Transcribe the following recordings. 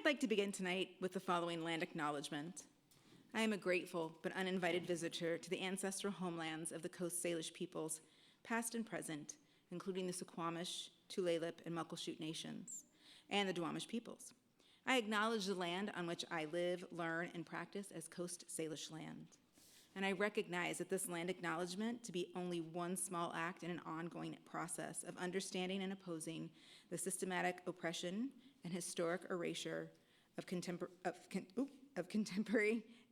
I'd like to begin tonight with the following land acknowledgement. I am a grateful but uninvited visitor to the ancestral homelands of the Coast Salish peoples, past and present, including the Suquamish, Tulalip, and Muckleshoot nations, and the Duwamish peoples. I acknowledge the land on which I live, learn, and practice as Coast Salish land. And I recognize that this land acknowledgement to be only one small act in an ongoing process of understanding and opposing the systematic oppression and historic erasure of contemporary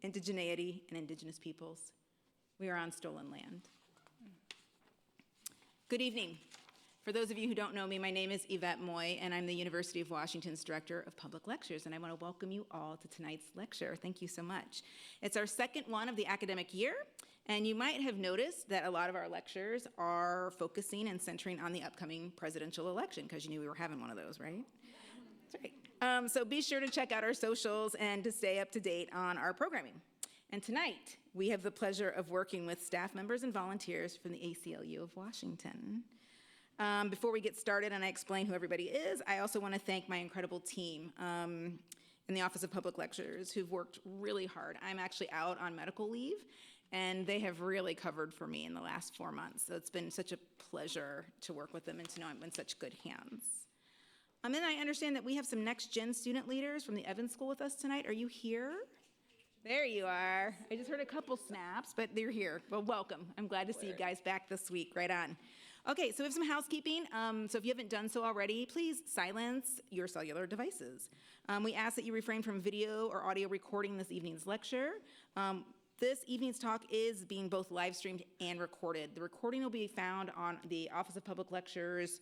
indigeneity and indigenous peoples. We are on stolen land. Good evening. For those of you who don't know me, my name is Yvette Moy, and I'm the University of Washington's Director of Public Lectures, and I want to welcome you all to tonight's lecture. Thank you so much. It's our second one of the academic year, and you might have noticed that a lot of our lectures are focusing and centering on the upcoming presidential election, because you knew we were having one of those, right? That's right. So be sure to check out our socials and to stay up to date on our programming. And tonight, we have the pleasure of working with staff members and volunteers from the ACLU of Washington. Before we get started and I explain who everybody is, I also want to thank my incredible team in the Office of Public Lectures who've worked really hard. I'm actually out on medical leave, and they have really covered for me in the last 4 months. So it's been such a pleasure to work with them and to know I'm in such good hands. And then I understand that we have some next-gen student leaders from the Evans School with us tonight. Are you here? There you are. I just heard a couple snaps, but they're here. Well, welcome. I'm glad to see you guys back this week. Right on. Okay, so we have some housekeeping. So if you haven't done so already, please silence your cellular devices. We ask that you refrain from video or audio recording this evening's lecture. This evening's talk is being both live streamed and recorded. The recording will be found on the Office of Public Lectures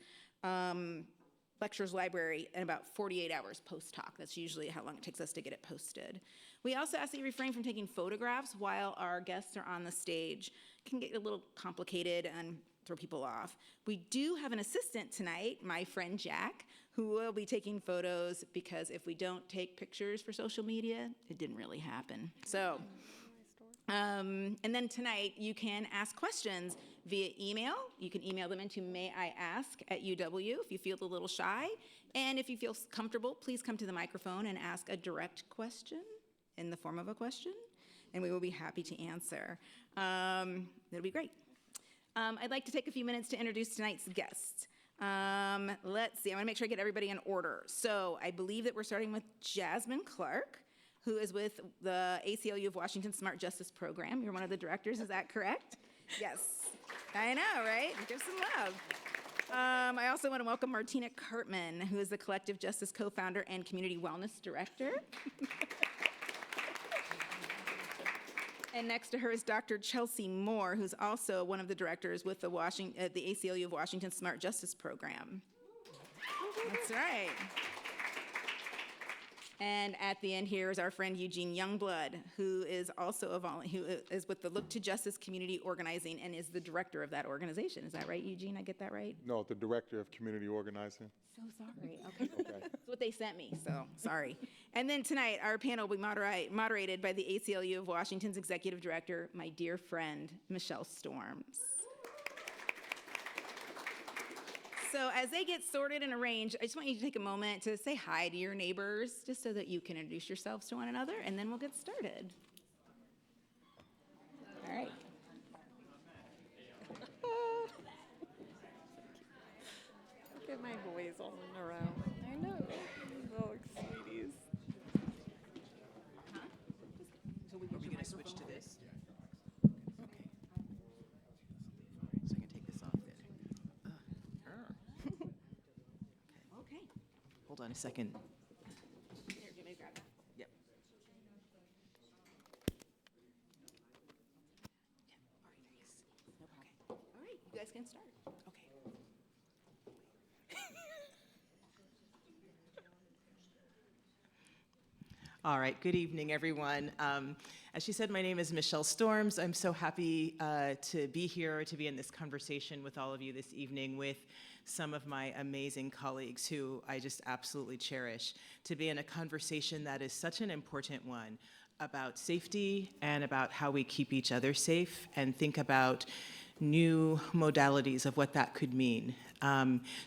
lectures library in about 48 hours post-talk. That's usually how long it takes us to get it posted. We also ask that you refrain from taking photographs while our guests are on the stage. It can get a little complicated and throw people off. We do have an assistant tonight, my friend Jack, who will be taking photos because if we don't take pictures for social media, it didn't really happen. So, and then tonight you can ask questions via email. You can email them into mayiask@UW if you feel a little shy. And if you feel comfortable, please come to the microphone and ask a direct question in the form of a question, and we will be happy to answer. That'll be great. I'd like to take a few minutes to introduce tonight's guests. Let's see, I want to make sure I get everybody in order. So I believe that we're starting with Jazmyn Clark, who is with the ACLU of Washington Smart Justice Program. You're one of the directors, is that correct? Yes. I know, right? Give some love. I also want to welcome Martina Kartman, who is the Collective Justice co-founder and Community Wellness Director. And next to her is Dr. Chelsea Moore, who's also one of the directors with the ACLU of Washington Smart Justice Program. That's right. And at the end here is our friend Eugene Youngblood, who is also who is with the Look to Justice Community Organizing and is the director of that organization. Is that right, Eugene? I get that right? No, the director of community organizing. So sorry. Okay. That's what they sent me, so sorry. And then tonight, our panel will be moderated by the ACLU of Washington's executive director, my dear friend, Michele Storms. So as they get sorted and arranged, I just want you to take a moment to say hi to your neighbors, just so that you can introduce yourselves to one another, and then we'll get started. All right. Look at my boys all in a row. I know. Oh, sweeties. Huh? So are we going to switch to this? Okay. So I can take this off then. Okay. Hold on a second. Here, give me a grab that. Yep. No problem. Okay. All right, you guys can start. Okay. All right, good evening, everyone. As she said, my name is Michele Storms. I'm so happy to be here, to be in this conversation with all of you this evening with some of my amazing colleagues who I just absolutely cherish, to be in a conversation that is such an important one about safety and about how we keep each other safe and think about new modalities of what that could mean.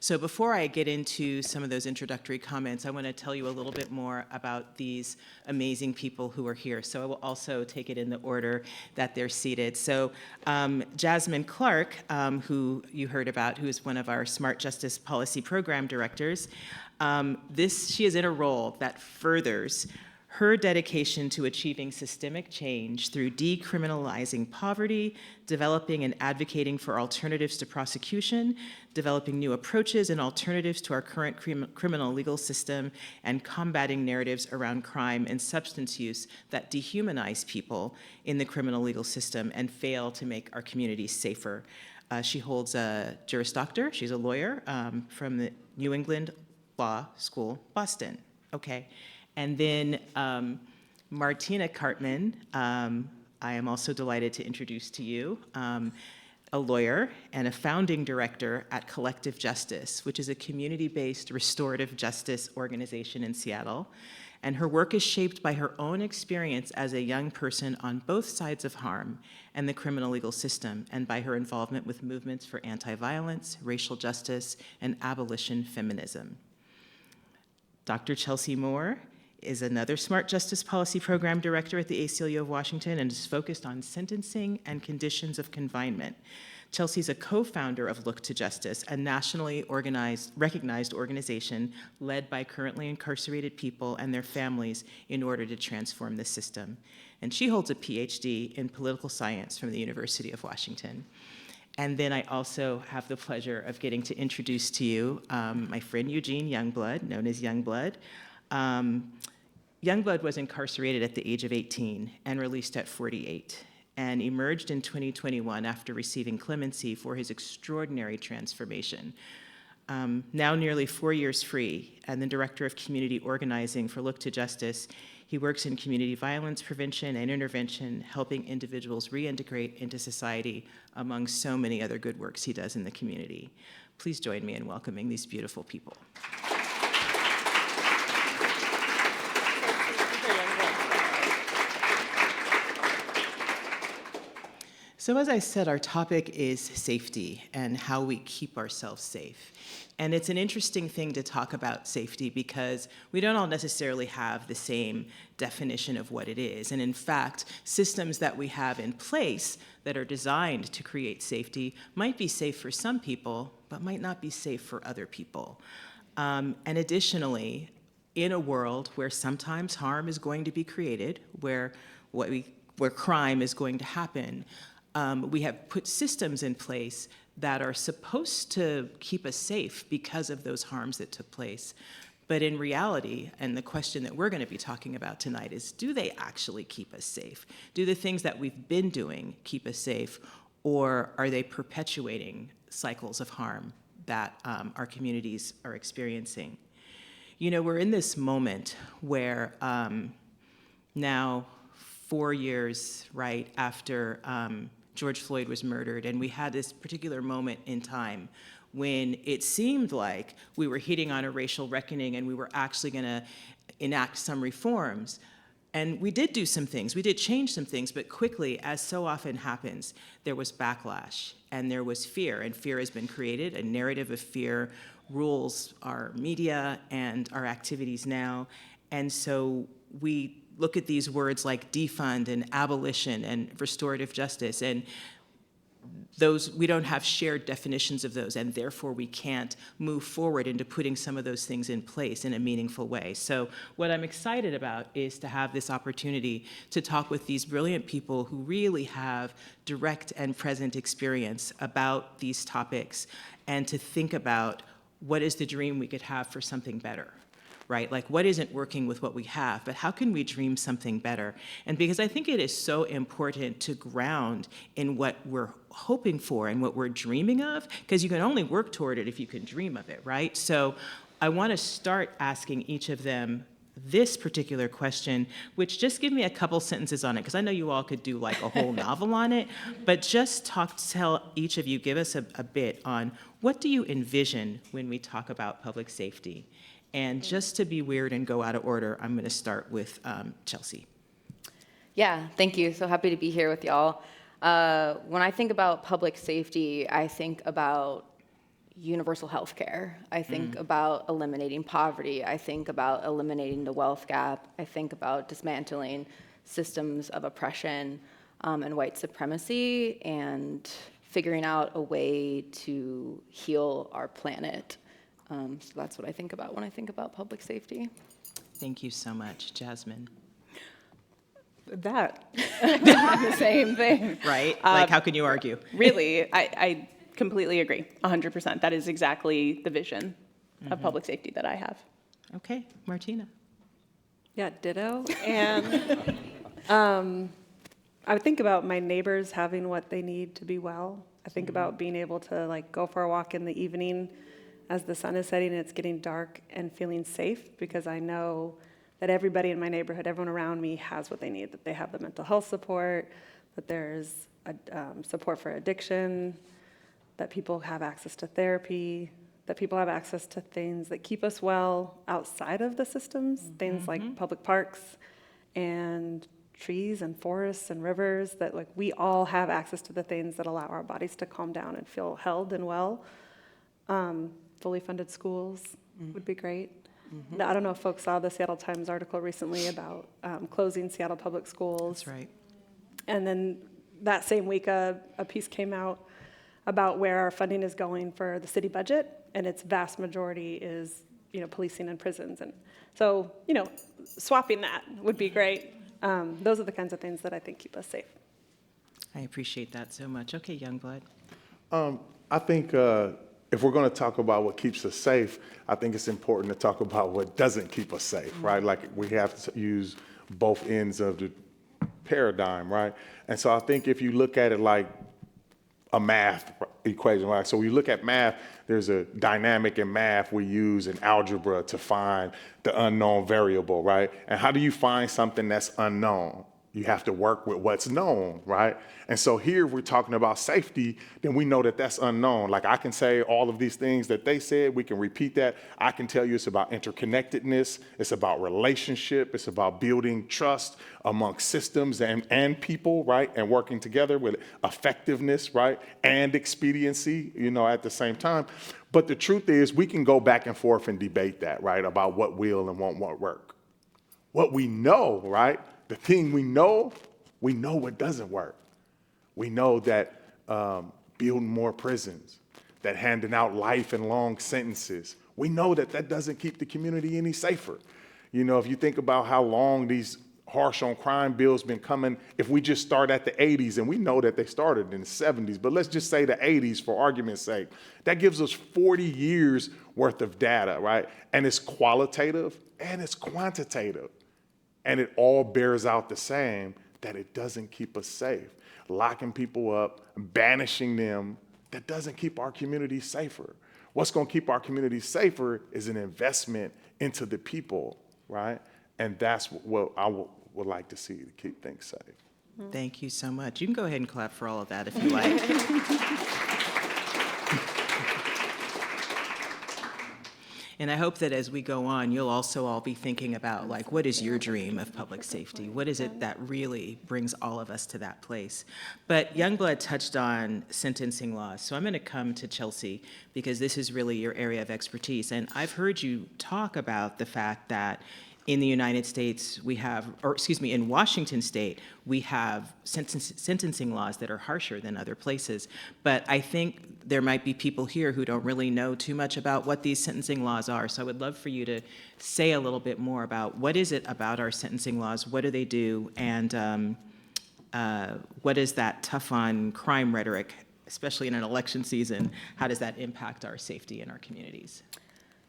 So before I get into some of those introductory comments, I want to tell you a little bit more about these amazing people who are here. So I will also take it in the order that they're seated. So Jazmyn Clark, who you heard about, who is one of our Smart Justice Policy Program Directors, she is in a role that furthers her dedication to achieving systemic change through decriminalizing poverty, developing and advocating for alternatives to prosecution, developing new approaches and alternatives to our current criminal legal system, and combating narratives around crime and substance use that dehumanize people in the criminal legal system and fail to make our communities safer. She holds a Juris Doctor. She's a lawyer from the New England Law School, Boston. Okay. And then Martina Kartman, I am also delighted to introduce to you, a lawyer and a founding director at Collective Justice, which is a community-based restorative justice organization in Seattle. And her work is shaped by her own experience as a young person on both sides of harm and the criminal legal system, and by her involvement with movements for anti-violence, racial justice, and abolition feminism. Dr. Chelsea Moore is another Smart Justice Policy Program Director at the ACLU of Washington and is focused on sentencing and conditions of confinement. Chelsea's a co-founder of Look to Justice, a nationally recognized organization led by currently incarcerated people and their families in order to transform the system. And she holds a PhD in political science from the University of Washington. And then I also have the pleasure of getting to introduce to you my friend Eugene Youngblood, known as Youngblood. Youngblood was incarcerated at the age of 18 and released at 48, and emerged in 2021 after receiving clemency for his extraordinary transformation. Now nearly 4 years free, and the Director of Community Organizing for Look to Justice, he works in community violence prevention and intervention, helping individuals reintegrate into society, among so many other good works he does in the community. Please join me in welcoming these beautiful people. So as I said, our topic is safety and how we keep ourselves safe. And it's an interesting thing to talk about safety because we don't all necessarily have the same definition of what it is. And in fact, systems that we have in place that are designed to create safety might be safe for some people, but might not be safe for other people. And additionally, in a world where sometimes harm is going to be created, where crime is going to happen, we have put systems in place that are supposed to keep us safe because of those harms that took place. But in reality, and the question that we're going to be talking about tonight is, do they actually keep us safe? Do the things that we've been doing keep us safe, or are they perpetuating cycles of harm that our communities are experiencing? You know, we're in this moment where now 4 years, right, after George Floyd was murdered, and we had this particular moment in time when it seemed like we were hitting on a racial reckoning and we were actually going to enact some reforms. And we did do some things, we did change some things, but quickly, as so often happens, there was backlash and there was fear, and fear has been created. A narrative of fear rules our media and our activities now. And so we look at these words like defund and abolition and restorative justice, and those, we don't have shared definitions of those, and therefore we can't move forward into putting some of those things in place in a meaningful way. So what I'm excited about is to have this opportunity to talk with these brilliant people who really have direct and present experience about these topics, and to think about what is the dream we could have for something better. Right? Like, what isn't working with what we have, but how can we dream something better? And because I think it is so important to ground in what we're hoping for and what we're dreaming of, because you can only work toward it if you can dream of it, right? So I want to start asking each of them this particular question, which just give me a couple sentences on it, because I know you all could do like a whole novel on it, but just tell each of you, give us a bit on what do you envision when we talk about public safety? And just to be weird and go out of order, I'm going to start with Chelsea. Yeah, thank you. So happy to be here with y'all. When I think about public safety, I think about universal health care. I think about eliminating poverty. I think about eliminating the wealth gap. I think about dismantling systems of oppression and white supremacy and figuring out a way to heal our planet. So that's what I think about when I think about public safety. Thank you so much, Jazmyn. That. The same thing. Right? Like, how can you argue? Really, I completely agree, 100%. That is exactly the vision of public safety that I have. Okay, Martina. Yeah, ditto. And I think about my neighbors having what they need to be well. I think about being able to like go for a walk in the evening as the sun is setting and it's getting dark and feeling safe because I know that everybody in my neighborhood, everyone around me has what they need, that they have the mental health support, that there's support for addiction, that people have access to therapy, that people have access to things that keep us well outside of the systems, things like public parks and trees and forests and rivers, that like we all have access to the things that allow our bodies to calm down and feel held and well. Fully funded schools would be great. Now, I don't know if folks saw the Seattle Times article recently about closing Seattle public schools. That's right. And then that same week, a piece came out about where our funding is going for the city budget, and its vast majority is, policing and prisons. And so, swapping that would be great. Those are the kinds of things that I think keep us safe. I appreciate that so much. Okay, Youngblood. I think if we're going to talk about what keeps us safe, I think it's important to talk about what doesn't keep us safe, right? Like we have to use both ends of the paradigm, right? And so I think if you look at it like a math equation, right? So when you look at math, there's a dynamic in math we use in algebra to find the unknown variable, right? And how do you find something that's unknown? You have to work with what's known, right? And so here we're talking about safety, then we know that that's unknown. Like I can say all of these things that they said, we can repeat that. I can tell you it's about interconnectedness, it's about relationship, it's about building trust amongst systems and people, right? And working together with effectiveness, right? And expediency, at the same time. But the truth is we can go back and forth and debate that, right? About what will and won't work. What we know, right? The thing we know what doesn't work. We know that building more prisons, that handing out life and long sentences, we know that doesn't keep the community any safer. If you think about how long these harsh on crime bills been coming, if we just start at the 80s, and we know that they started in the 70s, but let's just say the 80s for argument's sake, that gives us 40 years worth of data, right? And it's qualitative and it's quantitative. And it all bears out the same, that it doesn't keep us safe. Locking people up, banishing them, that doesn't keep our community safer. What's going to keep our community safer is an investment into the people, right? And that's what I would like to see to keep things safe. Thank you so much. You can go ahead and clap for all of that if you like. And I hope that as we go on, you'll also all be thinking about, like, what is your dream of public safety? What is it that really brings all of us to that place? But Youngblood touched on sentencing laws. So I'm going to come to Chelsea because this is really your area of expertise. And I've heard you talk about the fact that in the United States, in Washington State, we have sentencing laws that are harsher than other places. But I think there might be people here who don't really know too much about what these sentencing laws are. So I would love for you to say a little bit more about what is it about our sentencing laws, what do they do, and what is that tough on crime rhetoric, especially in an election season, how does that impact our safety in our communities?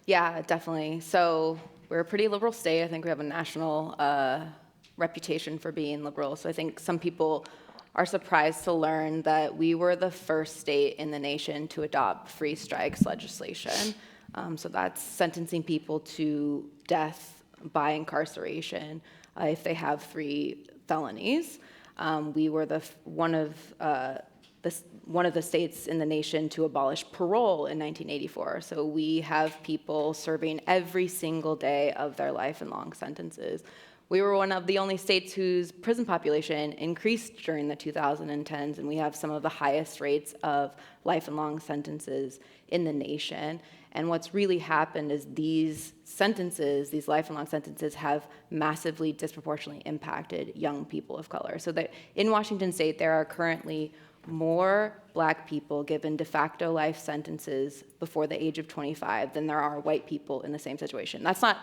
Yeah, definitely. So we're a pretty liberal state. I think we have a national reputation for being liberal. So I think some people are surprised to learn that we were the first state in the nation to adopt free strikes legislation. So that's sentencing people to death by incarceration if they have 3 felonies. We were one of the states in the nation to abolish parole in 1984. So we have people serving every single day of their life in long sentences. We were one of the only states whose prison population increased during the 2010s, and we have some of the highest rates of life and long sentences in the nation. And what's really happened is these sentences, these life and long sentences, have massively disproportionately impacted young people of color. So that in Washington state, there are currently more Black people given de facto life sentences before the age of 25 than there are white people in the same situation. That's not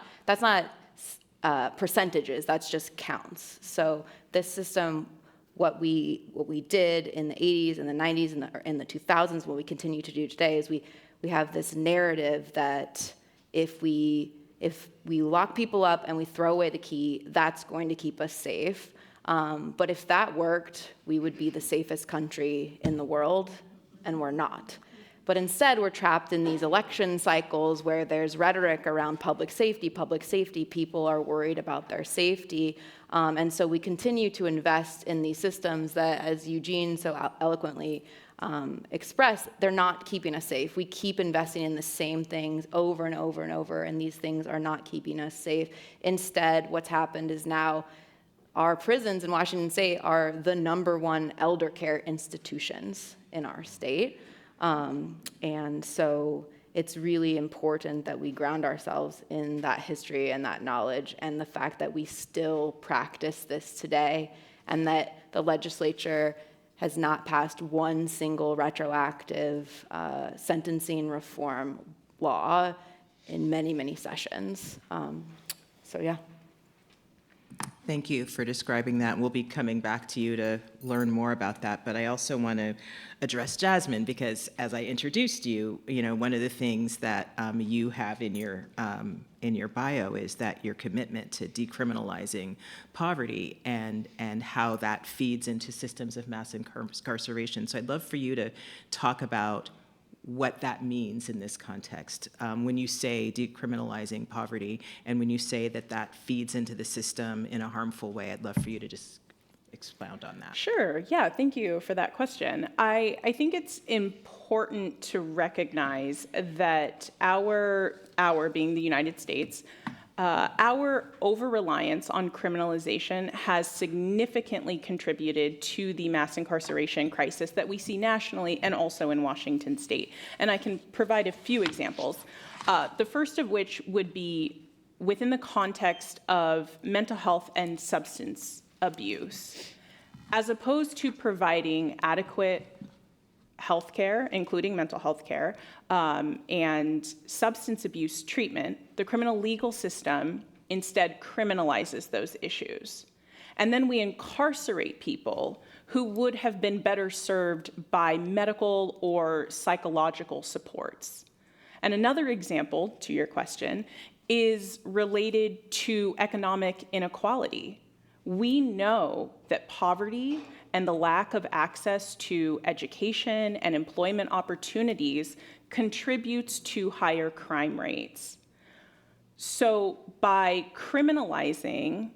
percentages, that's just counts. So this system, what we did in the 80s and the 90s and in the 2000s, what we continue to do today is we have this narrative that if we lock people up and we throw away the key, that's going to keep us safe. But if that worked, we would be the safest country in the world, and we're not. But instead, we're trapped in these election cycles where there's rhetoric around public safety. People are worried about their safety. And so we continue to invest in these systems that, as Eugene so eloquently expressed, they're not keeping us safe. We keep investing in the same things over and over and over, and these things are not keeping us safe. Instead, what's happened is now our prisons in Washington state are the #1 elder care institutions in our state. And so it's really important that we ground ourselves in that history and that knowledge and the fact that we still practice this today, and that the legislature has not passed one single retroactive sentencing reform law in many, many sessions. So yeah. Thank you for describing that. We'll be coming back to you to learn more about that, but I also want to address Jazmyn, because as I introduced you, one of the things that you have in your bio is that your commitment to decriminalizing poverty and how that feeds into systems of mass incarceration. So I'd love for you to talk about what that means in this context. When you say decriminalizing poverty, and when you say that feeds into the system in a harmful way, I'd love for you to just expound on that. Sure, yeah, thank you for that question. I think it's important to recognize that our being the United States, our over-reliance on criminalization has significantly contributed to the mass incarceration crisis that we see nationally and also in Washington state. And I can provide a few examples. The first of which would be within the context of mental health and substance abuse. As opposed to providing adequate health care, including mental health care, and substance abuse treatment, the criminal legal system instead criminalizes those issues. And then we incarcerate people who would have been better served by medical or psychological supports. And another example to your question is related to economic inequality. We know that poverty and the lack of access to education and employment opportunities contributes to higher crime rates. So by criminalizing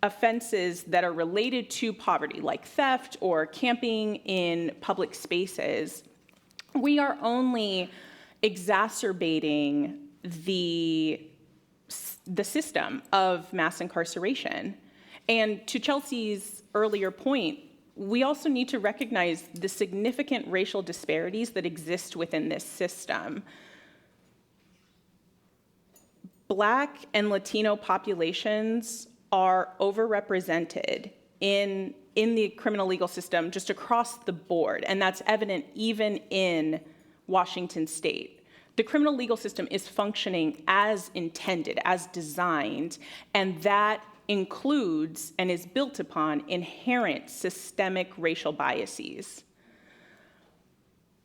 offenses that are related to poverty, like theft or camping in public spaces, we are only exacerbating the system of mass incarceration. And to Chelsea's earlier point, we also need to recognize the significant racial disparities that exist within this system. Black and Latino populations are overrepresented in the criminal legal system just across the board, and that's evident even in Washington state. The criminal legal system is functioning as intended, as designed, and that includes and is built upon inherent systemic racial biases.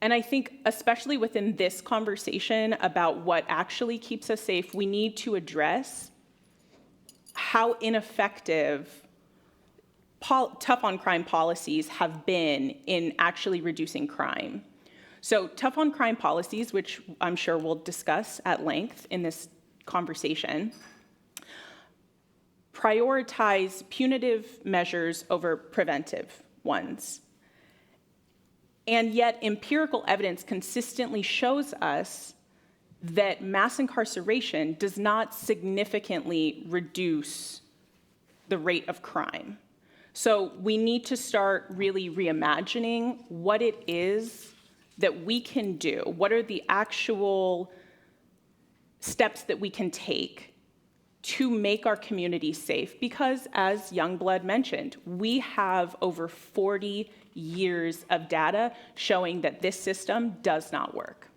And I think, especially within this conversation about what actually keeps us safe, we need to address how ineffective tough on crime policies have been in actually reducing crime. So tough on crime policies, which I'm sure we'll discuss at length in this conversation, prioritize punitive measures over preventive ones. And yet empirical evidence consistently shows us that mass incarceration does not significantly reduce the rate of crime. So we need to start really reimagining what it is that we can do. What are the actual steps that we can take to make our community safe? Because as Youngblood mentioned, we have over 40 years of data showing that this system does not work.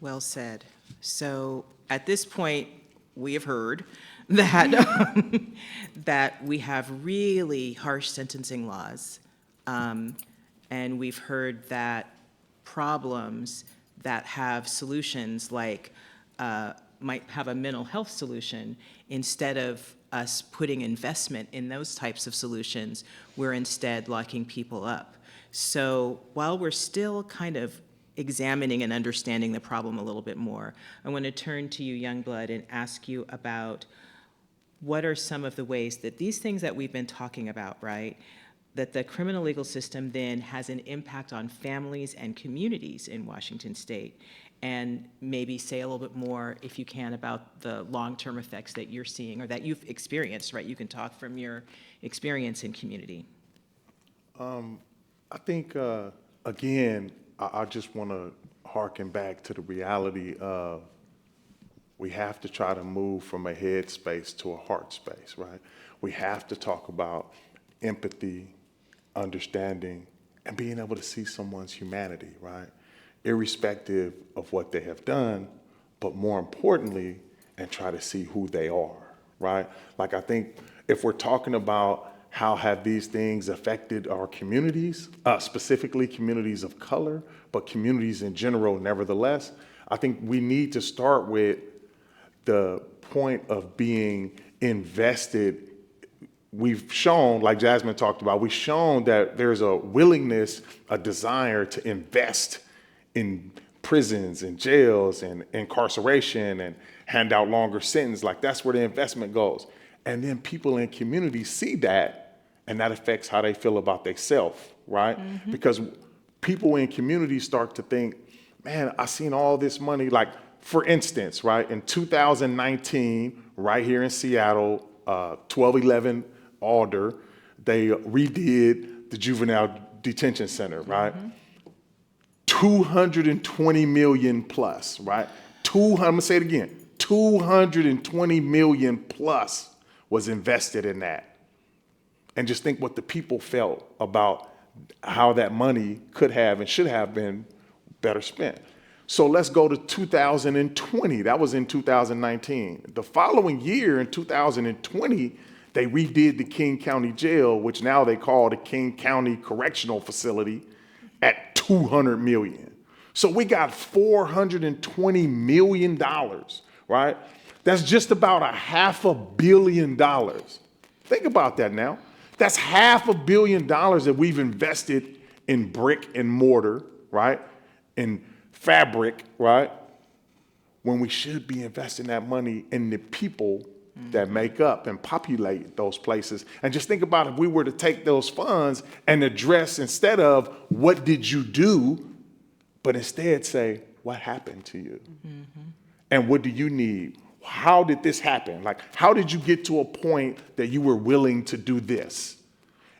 Well said. So at this point, we have heard that, that we have really harsh sentencing laws. And we've heard that problems that have solutions like might have a mental health solution, instead of us putting investment in those types of solutions, we're instead locking people up. So while we're still kind of examining and understanding the problem a little bit more, I want to turn to you, Youngblood, and ask you about what are some of the ways that these things that we've been talking about, right, that the criminal legal system then has an impact on families and communities in Washington State, and maybe say a little bit more, if you can, about the long-term effects that you're seeing or that you've experienced, right? You can talk from your experience in community. I think, again, I just want to harken back to the reality of we have to try to move from a head space to a heart space, right? We have to talk about empathy, understanding, and being able to see someone's humanity, right? Irrespective of what they have done, but more importantly, and try to see who they are, right? Like, I think if we're talking about how have these things affected our communities, specifically communities of color, but communities in general nevertheless, I think we need to start with the point of being invested. We've shown, like Jazmyn talked about, we've shown that there's a willingness, a desire to invest in prisons and jails and incarceration and hand out longer sentences. Like, that's where the investment goes. And then people in communities see that, and that affects how they feel about themselves, right? Mm-hmm. Because people in communities start to think, man, I seen all this money. Like, for instance, right, in 2019, right here in Seattle, 1211 Alder, they redid the juvenile detention center, right? Mm-hmm. 220 million plus, right? I'm gonna say it again, 220 million plus was invested in that. And just think what the people felt about how that money could have and should have been better spent. So let's go to 2020. That was in 2019. The following year, in 2020, they redid the King County Jail, which now they call the King County Correctional Facility, at $200 million. So we got $420 million, right? That's just about $500 million. Think about that now. That's $500 million that we've invested in brick and mortar, right? In fabric, right? When we should be investing that money in the people that make up and populate those places. And just think about if we were to take those funds and address, instead of what did you do, but instead say, what happened to you? Mm-hmm. And what do you need? How did this happen? Like, how did you get to a point that you were willing to do this?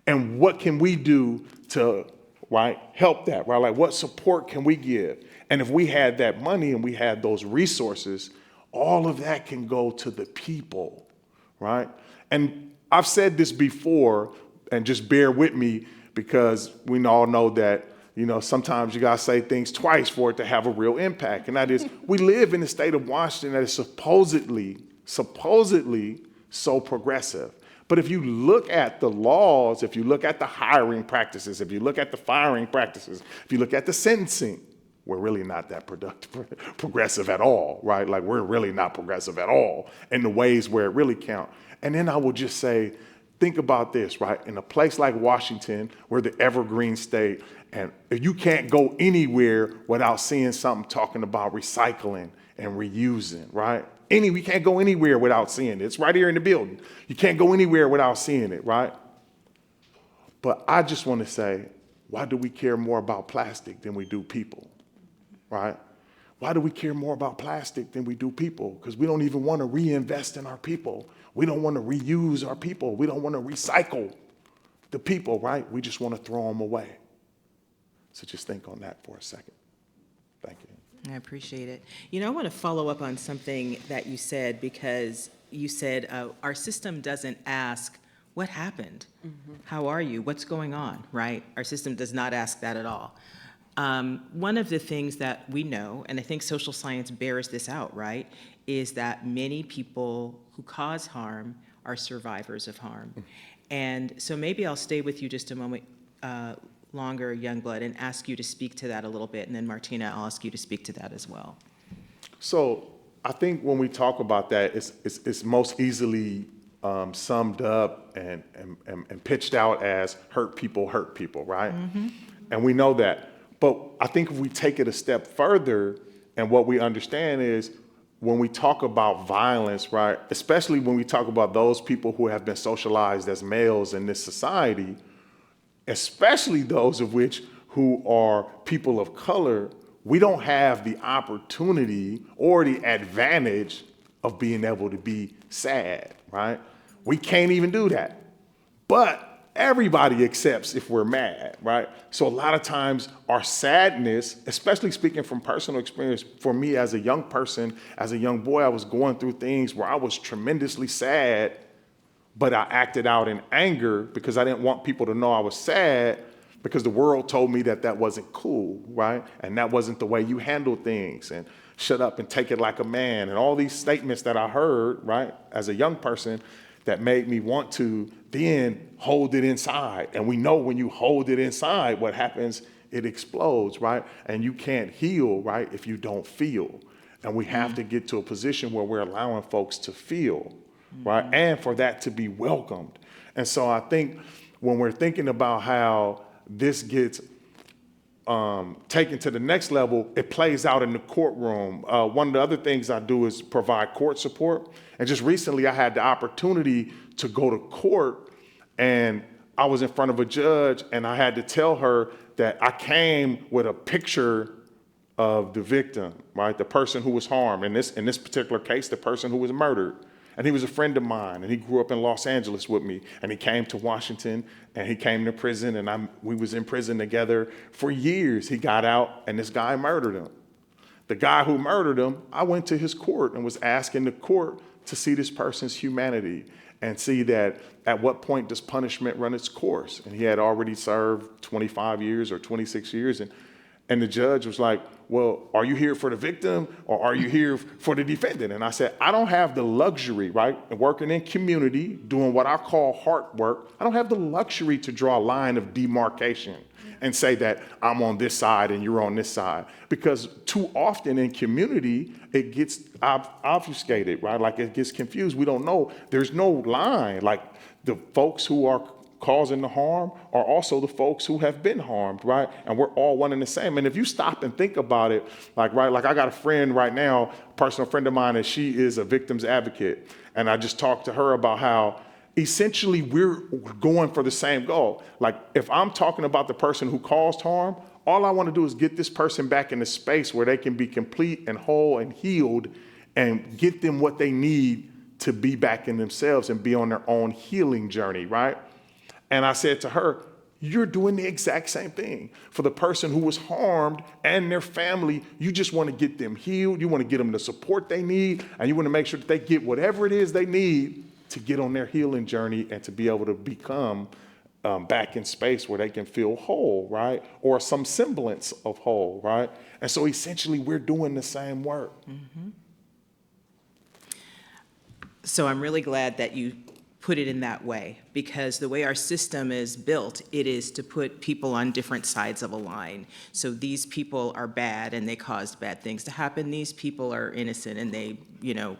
And what can we do to, right, help that, right? Like, what support can we give? And if we had that money and we had those resources, all of that can go to the people, right? And I've said this before, and just bear with me, because we all know that, you know, sometimes you gotta say things twice for it to have a real impact. And that is, we live in the state of Washington that is supposedly so progressive. But if you look at the laws, if you look at the hiring practices, if you look at the firing practices, if you look at the sentencing, we're really not that progressive at all, right? Like, we're really not progressive at all in the ways where it really count. And then I would just say, think about this, right? In a place like Washington, we're the evergreen state, and you can't go anywhere without seeing something talking about recycling and reusing, right? We can't go anywhere without seeing it. It's right here in the building. You can't go anywhere without seeing it, right? But I just want to say, why do we care more about plastic than we do people, right? Why do we care more about plastic than we do people? Because we don't even want to reinvest in our people. We don't want to reuse our people. We don't want to recycle the people, right? We just want to throw them away. So just think on that for a second. Thank you. I appreciate it. You know, I want to follow up on something that you said, because you said our system doesn't ask, what happened? How are you? What's going on, right? Our system does not ask that at all. One of the things that we know, and I think social science bears this out, right, is that many people who cause harm are survivors of harm. And so maybe I'll stay with you just a moment longer, Youngblood, and ask you to speak to that a little bit, and then Martina, I'll ask you to speak to that as well. So I think when we talk about that, it's most easily summed up and pitched out as hurt people, right? And we know that. But I think if we take it a step further, and what we understand is when we talk about violence, right, especially when we talk about those people who have been socialized as males in this society, especially those of which who are people of color, we don't have the opportunity or the advantage of being able to be sad, right? We can't even do that. But everybody accepts if we're mad, right? So a lot of times our sadness, especially speaking from personal experience, for me as a young person, as a young boy, I was going through things where I was tremendously sad, but I acted out in anger because I didn't want people to know I was sad, because the world told me that that wasn't cool, right? And that wasn't the way you handle things, and shut up and take it like a man, and all these statements that I heard, right, as a young person, that made me want to then hold it inside. And we know when you hold it inside, what happens, it explodes, right? And you can't heal, right, if you don't feel. And we have to get to a position where we're allowing folks to feel, right? And for that to be welcomed. And so I think when we're thinking about how this gets taken to the next level, it plays out in the courtroom. One of the other things I do is provide court support. And just recently I had the opportunity to go to court, and I was in front of a judge, and I had to tell her that I came with a picture of the victim, right? The person who was harmed. In this particular case, the person who was murdered. And he was a friend of mine, and he grew up in Los Angeles with me, and he came to Washington, and he came to prison, and we was in prison together for years. He got out, and this guy murdered him. The guy who murdered him, I went to his court and was asking the court to see this person's humanity and see that at what point does punishment run its course. And he had already served 25 years or 26 years, and the judge was like, well, are you here for the victim or are you here for the defendant? And I said, I don't have the luxury, right, working in community, doing what I call heart work. I don't have the luxury to draw a line of demarcation and say that I'm on this side and you're on this side. Because too often in community, it gets obfuscated, right? Like it gets confused. We don't know. There's no line. Like the folks who are causing the harm are also the folks who have been harmed, right? And we're all one and the same. And if you stop and think about it, like I got a friend right now, a personal friend of mine, and she is a victim's advocate. And I just talked to her about how essentially we're going for the same goal. Like if I'm talking about the person who caused harm, all I want to do is get this person back in a space where they can be complete and whole and healed, and get them what they need to be back in themselves and be on their own healing journey, right? And I said to her, you're doing the exact same thing. For the person who was harmed and their family, you just want to get them healed. You want to get them the support they need, and you want to make sure that they get whatever it is they need to get on their healing journey and to be able to become back in space where they can feel whole, right? Or some semblance of whole, right? And so essentially we're doing the same work. Mm-hmm. So I'm really glad that you put it in that way, because the way our system is built, it is to put people on different sides of a line. So these people are bad and they caused bad things to happen. These people are innocent and they,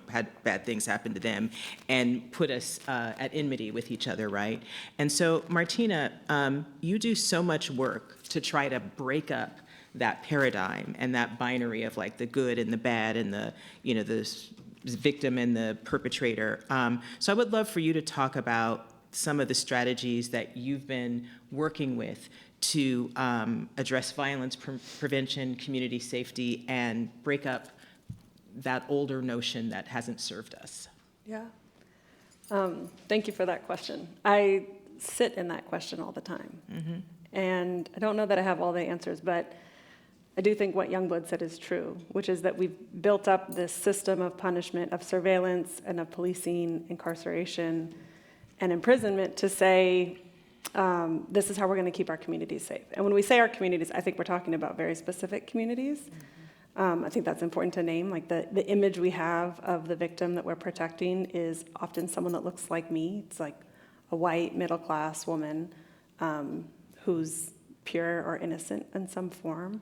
had bad things happen to them, and put us at enmity with each other, right? And so, Martina, you do so much work to try to break up that paradigm and that binary of like the good and the bad and the, the victim and the perpetrator. So I would love for you to talk about some of the strategies that you've been working with to address violence prevention, community safety, and break up that older notion that hasn't served us. Yeah. Thank you for that question. I sit in that question all the time. And I don't know that I have all the answers, but I do think what Youngblood said is true, which is that we've built up this system of punishment, of surveillance, and of policing, incarceration, and imprisonment to say, this is how we're going to keep our communities safe. And when we say our communities, I think we're talking about very specific communities. I think that's important to name. Like the image we have of the victim that we're protecting is often someone that looks like me. It's like a white middle-class woman who's pure or innocent in some form.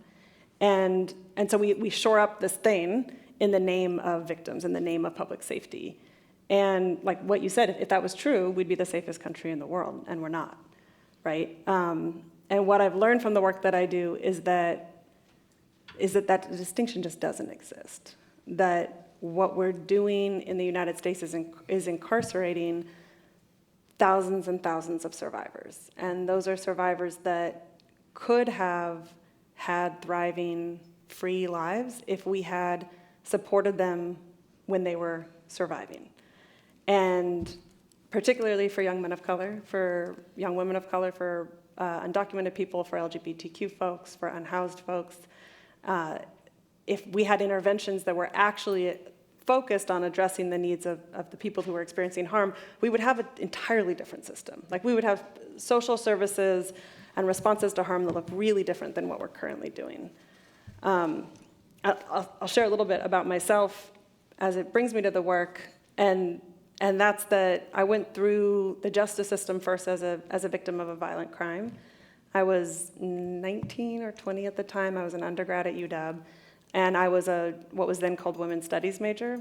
And so we shore up this thing in the name of victims, in the name of public safety. And like what you said, if that was true, we'd be the safest country in the world, and we're not, right? And what I've learned from the work that I do is that that distinction just doesn't exist. That what we're doing in the United States is incarcerating thousands and thousands of survivors. And those are survivors that could have had thriving, free lives if we had supported them when they were surviving. And particularly for young men of color, for young women of color, for undocumented people, for LGBTQ folks, for unhoused folks, if we had interventions that were actually focused on addressing the needs of the people who were experiencing harm, we would have an entirely different system. Like we would have social services and responses to harm that look really different than what we're currently doing. I'll share a little bit about myself as it brings me to the work, and that's that I went through the justice system first as a victim of a violent crime. I was 19 or 20 at the time. I was an undergrad at UW, and I was what was then called women's studies major.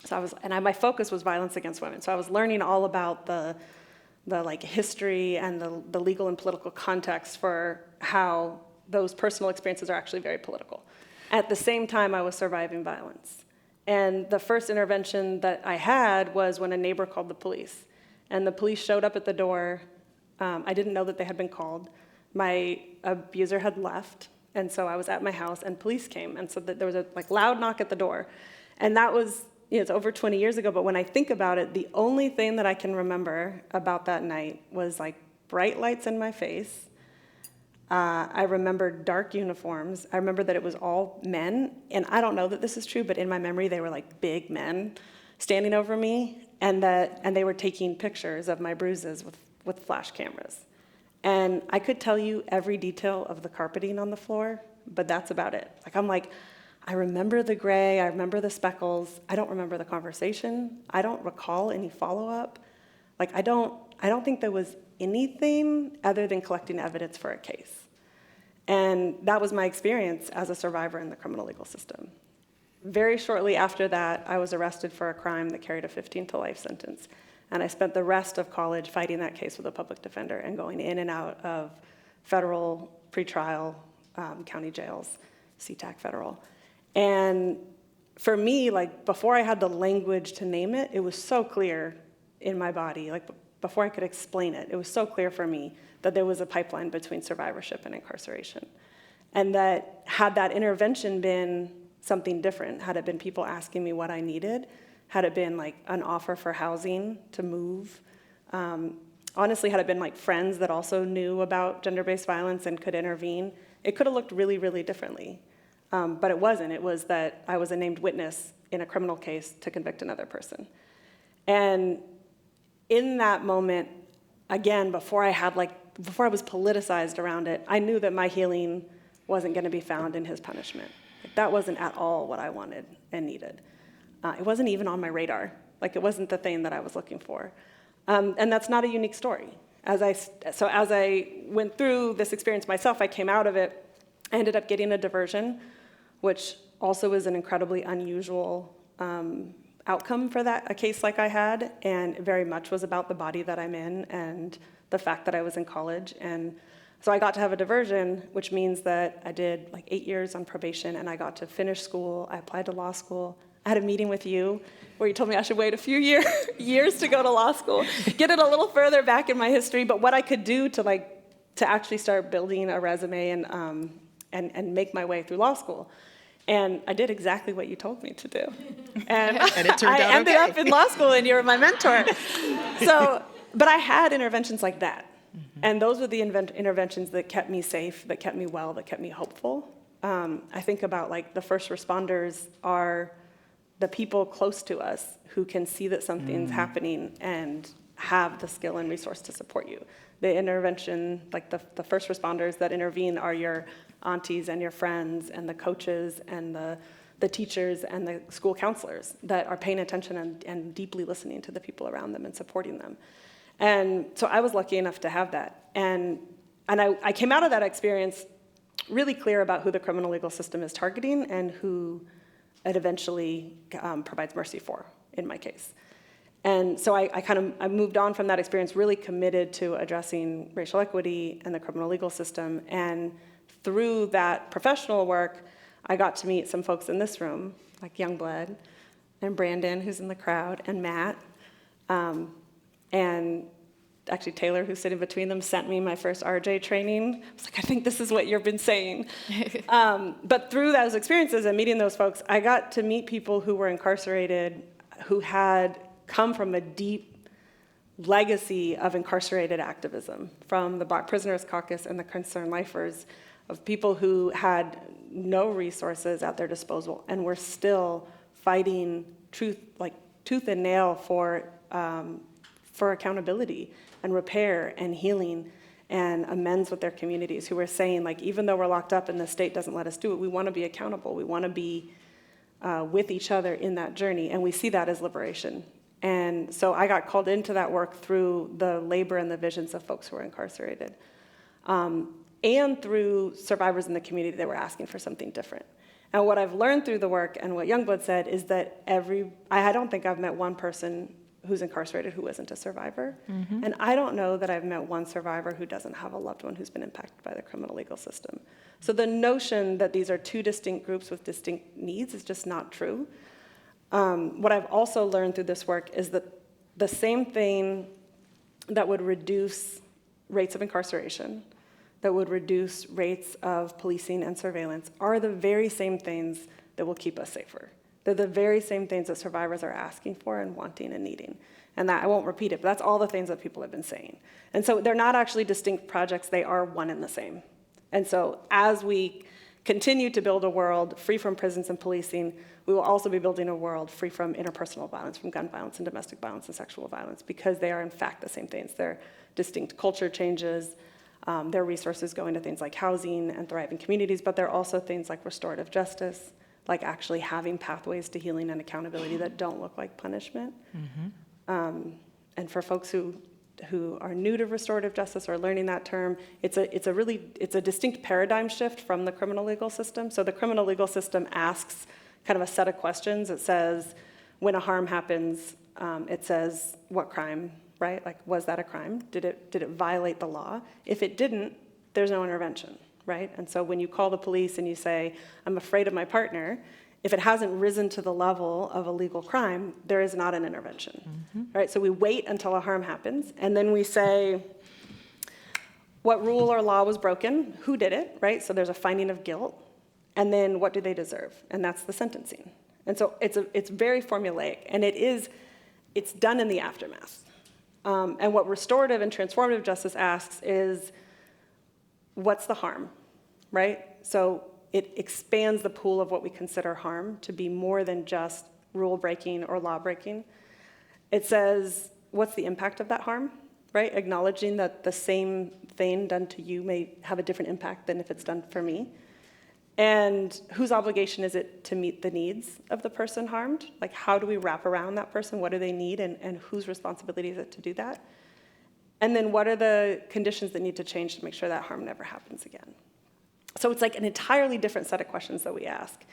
So my focus was violence against women. So I was learning all about the like history and the legal and political context for how those personal experiences are actually very political. At the same time, I was surviving violence. And the first intervention that I had was when a neighbor called the police. And the police showed up at the door. I didn't know that they had been called. My abuser had left, and so I was at my house, and police came. And so there was a loud knock at the door. And that was, it's over 20 years ago, but when I think about it, the only thing that I can remember about that night was like bright lights in my face. I remember dark uniforms. I remember that it was all men, and I don't know that this is true, but in my memory, they were like big men standing over me, and they were taking pictures of my bruises with flash cameras. And I could tell you every detail of the carpeting on the floor, but that's about it. I remember the gray, I remember the speckles. I don't remember the conversation. I don't recall any follow-up. I don't think there was anything other than collecting evidence for a case. And that was my experience as a survivor in the criminal legal system. Very shortly after that, I was arrested for a crime that carried a 15 to life sentence. And I spent the rest of college fighting that case with a public defender and going in and out of federal pretrial, county jails, CTAC federal. And for me, before I had the language to name it, it was so clear in my body, before I could explain it, it was so clear for me that there was a pipeline between survivorship and incarceration. And that had that intervention been something different, had it been people asking me what I needed, had it been an offer for housing to move, honestly, had it been friends that also knew about gender-based violence and could intervene, it could have looked really, really differently. But it wasn't. It was that I was a named witness in a criminal case to convict another person. And in that moment, again, before I was politicized around it, I knew that my healing wasn't going to be found in his punishment. That wasn't at all what I wanted and needed. It wasn't even on my radar. It wasn't the thing that I was looking for. And that's not a unique story. As I went through this experience myself, I came out of it. I ended up getting a diversion, which also is an incredibly unusual outcome for a case like I had, and it very much was about the body that I'm in and the fact that I was in college. And so I got to have a diversion, which means that I did 8 years on probation, and I got to finish school. I applied to law school. I had a meeting with you where you told me I should wait a few years to go to law school, get it a little further back in my history, but what I could do to actually start building a resume and make my way through law school. And I did exactly what you told me to do. And it turned out I ended okay. up in law school, and you were my mentor. But I had interventions like that. And those were the interventions that kept me safe, that kept me well, that kept me hopeful. I think about the first responders are the people close to us who can see that something's happening and have the skill and resource to support you. The intervention, the first responders that intervene are your aunties and your friends and the coaches and the teachers and the school counselors that are paying attention and deeply listening to the people around them and supporting them. And so I was lucky enough to have that. And I came out of that experience really clear about who the criminal legal system is targeting and who it eventually provides mercy for, in my case. And so I moved on from that experience really committed to addressing racial equity and the criminal legal system. And through that professional work, I got to meet some folks in this room, like Youngblood, and Brandon, who's in the crowd, and Matt. And actually Taylor, who's sitting between them, sent me my first RJ training. I was like, I think this is what you've been saying. But through those experiences and meeting those folks, I got to meet people who were incarcerated, who had come from a deep legacy of incarcerated activism, from the Black Prisoners Caucus and the Concerned Lifers, of people who had no resources at their disposal and were still fighting tooth and nail for accountability and repair and healing and amends with their communities, who were saying, even though we're locked up and the state doesn't let us do it, we want to be accountable. We want to be with each other in that journey, and we see that as liberation. And so I got called into that work through the labor and the visions of folks who were incarcerated, and through survivors in the community that were asking for something different. And what I've learned through the work and what Youngblood said is that I don't think I've met one person who's incarcerated who isn't a survivor. And I don't know that I've met one survivor who doesn't have a loved one who's been impacted by the criminal legal system. So the notion that these are two distinct groups with distinct needs is just not true. What I've also learned through this work is that the same thing that would reduce rates of incarceration, that would reduce rates of policing and surveillance, are the very same things that will keep us safer. They're the very same things that survivors are asking for and wanting and needing. And that, I won't repeat it, but that's all the things that people have been saying. And so they're not actually distinct projects, they are one and the same. And so as we continue to build a world free from prisons and policing, we will also be building a world free from interpersonal violence, from gun violence and domestic violence and sexual violence, because they are in fact the same things. They're distinct culture changes, their resources going to things like housing and thriving communities, but they're also things like restorative justice, like actually having pathways to healing and accountability that don't look like punishment. And for folks who are new to restorative justice or learning that term, it's a distinct paradigm shift from the criminal legal system. So the criminal legal system asks kind of a set of questions. It says, when a harm happens, it says, what crime, right? Was that a crime? Did it violate the law? If it didn't, there's no intervention, right? And so when you call the police and you say, I'm afraid of my partner, if it hasn't risen to the level of a legal crime, there is not an intervention, right? So we wait until a harm happens, and then we say, what rule or law was broken? Who did it, right? So there's a finding of guilt, and then what do they deserve? And that's the sentencing. And so it's very formulaic, and it's done in the aftermath. And what restorative and transformative justice asks is, what's the harm, right? So it expands the pool of what we consider harm to be more than just rule breaking or law breaking. It says, what's the impact of that harm, right? Acknowledging that the same thing done to you may have a different impact than if it's done for me. And whose obligation is it to meet the needs of the person harmed? How do we wrap around that person? What do they need? And whose responsibility is it to do that? And then what are the conditions that need to change to make sure that harm never happens again? So it's an entirely different set of questions that we ask.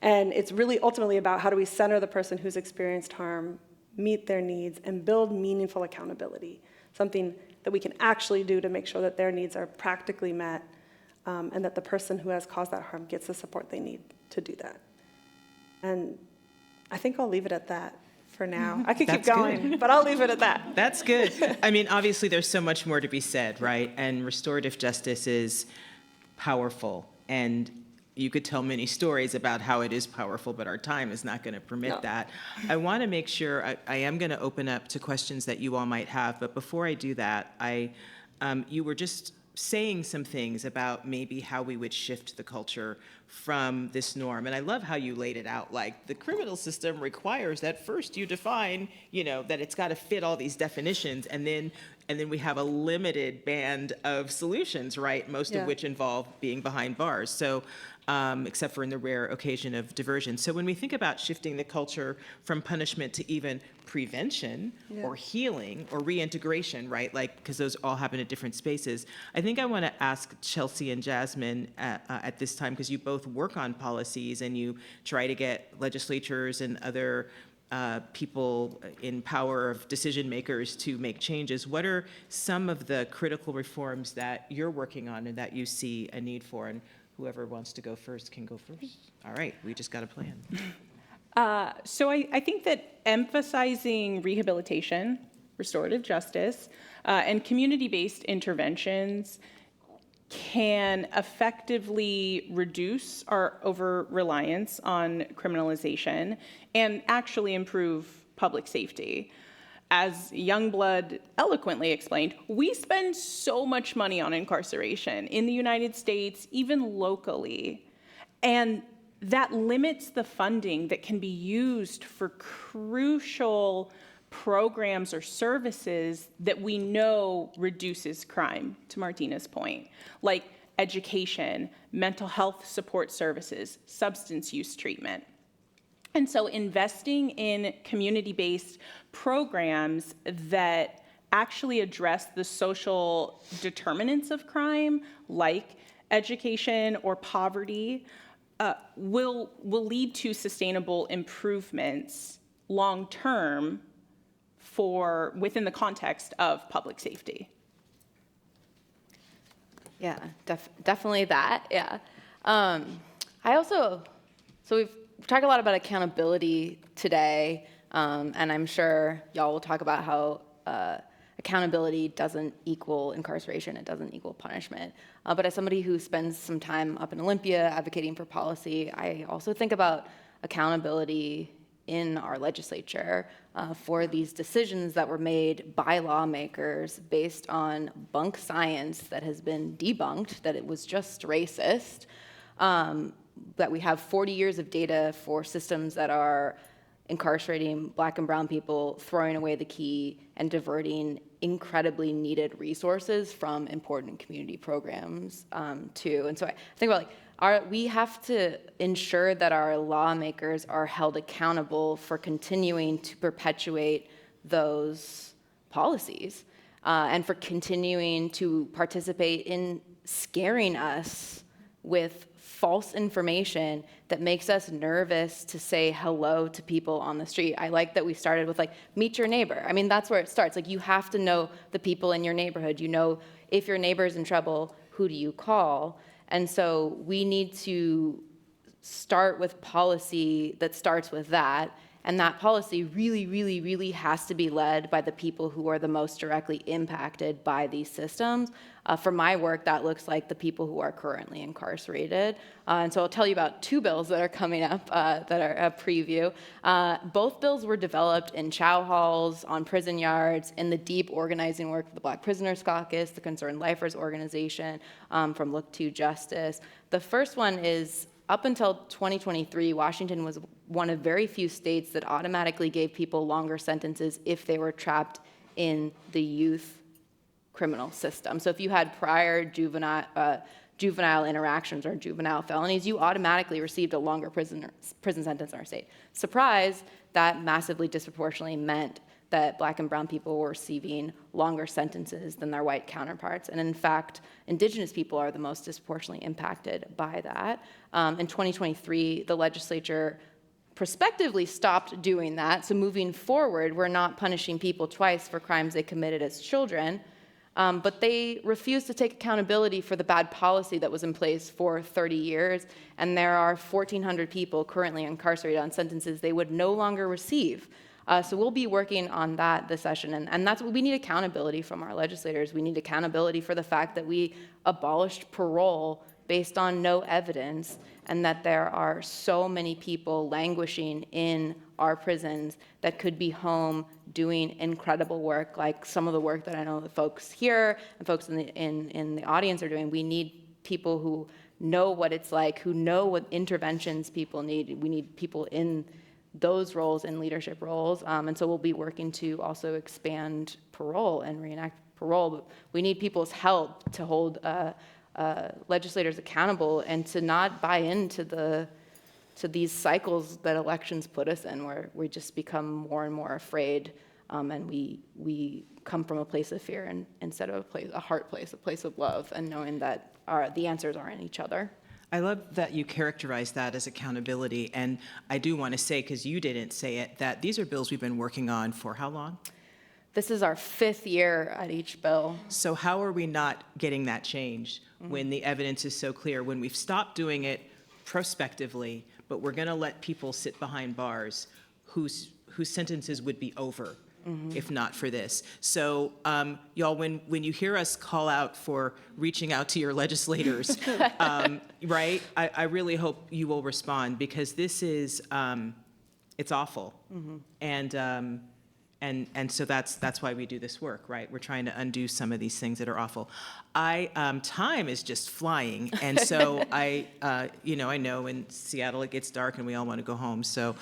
And it's really ultimately about how do we center the person who's experienced harm, meet their needs, and build meaningful accountability, something that we can actually do to make sure that their needs are practically met, and that the person who has caused that harm gets the support they need to do that. And I think I'll leave it at that for now. I could keep That's good. going, but I'll leave it at that. That's good. I mean, obviously, there's so much more to be said, right? And restorative justice is powerful. And you could tell many stories about how it is powerful, but our time is not going to permit that. I want to make sure, I am going to open up to questions that you all might have. But before I do that, you were just saying some things about maybe how we would shift the culture from this norm. And I love how you laid it out, like the criminal system requires that first you define, that it's got to fit all these definitions, and then we have a limited band of solutions, right? Most of which involve being behind bars. So, except for in the rare occasion of diversion. So when we think about shifting the culture from punishment to even prevention or healing or reintegration, right? Like, because those all happen at different spaces. I think I want to ask Chelsea and Jazmyn at this time, because you both work on policies and you try to get legislatures and other people in power of decision makers to make changes. What are some of the critical reforms that you're working on and that you see a need for? And whoever wants to go first can go first. All right, we just got a plan. So I think that emphasizing rehabilitation, restorative justice, and community-based interventions can effectively reduce our over-reliance on criminalization and actually improve public safety. As Youngblood eloquently explained, we spend so much money on incarceration in the United States, even locally, and that limits the funding that can be used for crucial programs or services that we know reduces crime, to Martina's point, like education, mental health support services, substance use treatment. And so investing in community-based programs that actually address the social determinants of crime, like education or poverty, will lead to sustainable improvements long-term within the context of public safety. Yeah, definitely that, yeah. So we've talked a lot about accountability today, and I'm sure y'all will talk about how accountability doesn't equal incarceration, it doesn't equal punishment. But as somebody who spends some time up in Olympia advocating for policy, I also think about accountability in our legislature for these decisions that were made by lawmakers based on bunk science that has been debunked, that it was just racist, that we have 40 years of data for systems that are incarcerating Black and brown people, throwing away the key, and diverting incredibly needed resources from important community programs too. And so I think about we have to ensure that our lawmakers are held accountable for continuing to perpetuate those policies and for continuing to participate in scaring us with false information that makes us nervous to say hello to people on the street. I like that we started with meet your neighbor. I mean, that's where it starts. You have to know the people in your neighborhood. You know, if your neighbor's in trouble, who do you call? And so we need to start with policy that starts with that. And that policy really, really, really has to be led by the people who are the most directly impacted by these systems. For my work, that looks like the people who are currently incarcerated. And so I'll tell you about two bills that are coming up that are a preview. Both bills were developed in chow halls, on prison yards, in the deep organizing work of the Black Prisoners Caucus, the Concerned Lifers Organization, from Look to Justice. The first one is, up until 2023, Washington was one of very few states that automatically gave people longer sentences if they were trapped in the youth criminal system. So if you had prior juvenile interactions or juvenile felonies, you automatically received a longer prison sentence in our state. Surprise, that massively disproportionately meant that Black and brown people were receiving longer sentences than their white counterparts. And in fact, Indigenous people are the most disproportionately impacted by that. In 2023, the legislature prospectively stopped doing that. So moving forward, we're not punishing people twice for crimes they committed as children. But they refuse to take accountability for the bad policy that was in place for 30 years. And there are 1,400 people currently incarcerated on sentences they would no longer receive. So we'll be working on that this session. And that's what we need: accountability from our legislators. We need accountability for the fact that we abolished parole based on no evidence, and that there are so many people languishing in our prisons that could be home doing incredible work, like some of the work that I know the folks here and folks in the audience are doing. We need people who know what it's like, who know what interventions people need. We need people in those roles, in leadership roles, and so we'll be working to also expand parole and reenact parole. But we need people's help to hold legislators accountable and to not buy into these cycles that elections put us in, where we just become more and more afraid, and we come from a place of fear instead of a heart place, a place of love, and knowing that the answers are in each other. I love that you characterize that as accountability, and I do want to say, because you didn't say it, that these are bills we've been working on for how long? This is our 5th year at each bill. So how are we not getting that change when the evidence is so clear, when we've stopped doing it prospectively, but we're going to let people sit behind bars whose sentences would be over if not for this? So y'all, when you hear us call out for reaching out to your legislators, right, I really hope you will respond, because this is, it's awful. And so that's why we do this work, right? We're trying to undo some of these things that are awful. Time is just flying, and so I know in Seattle it gets dark and we all want to go home. So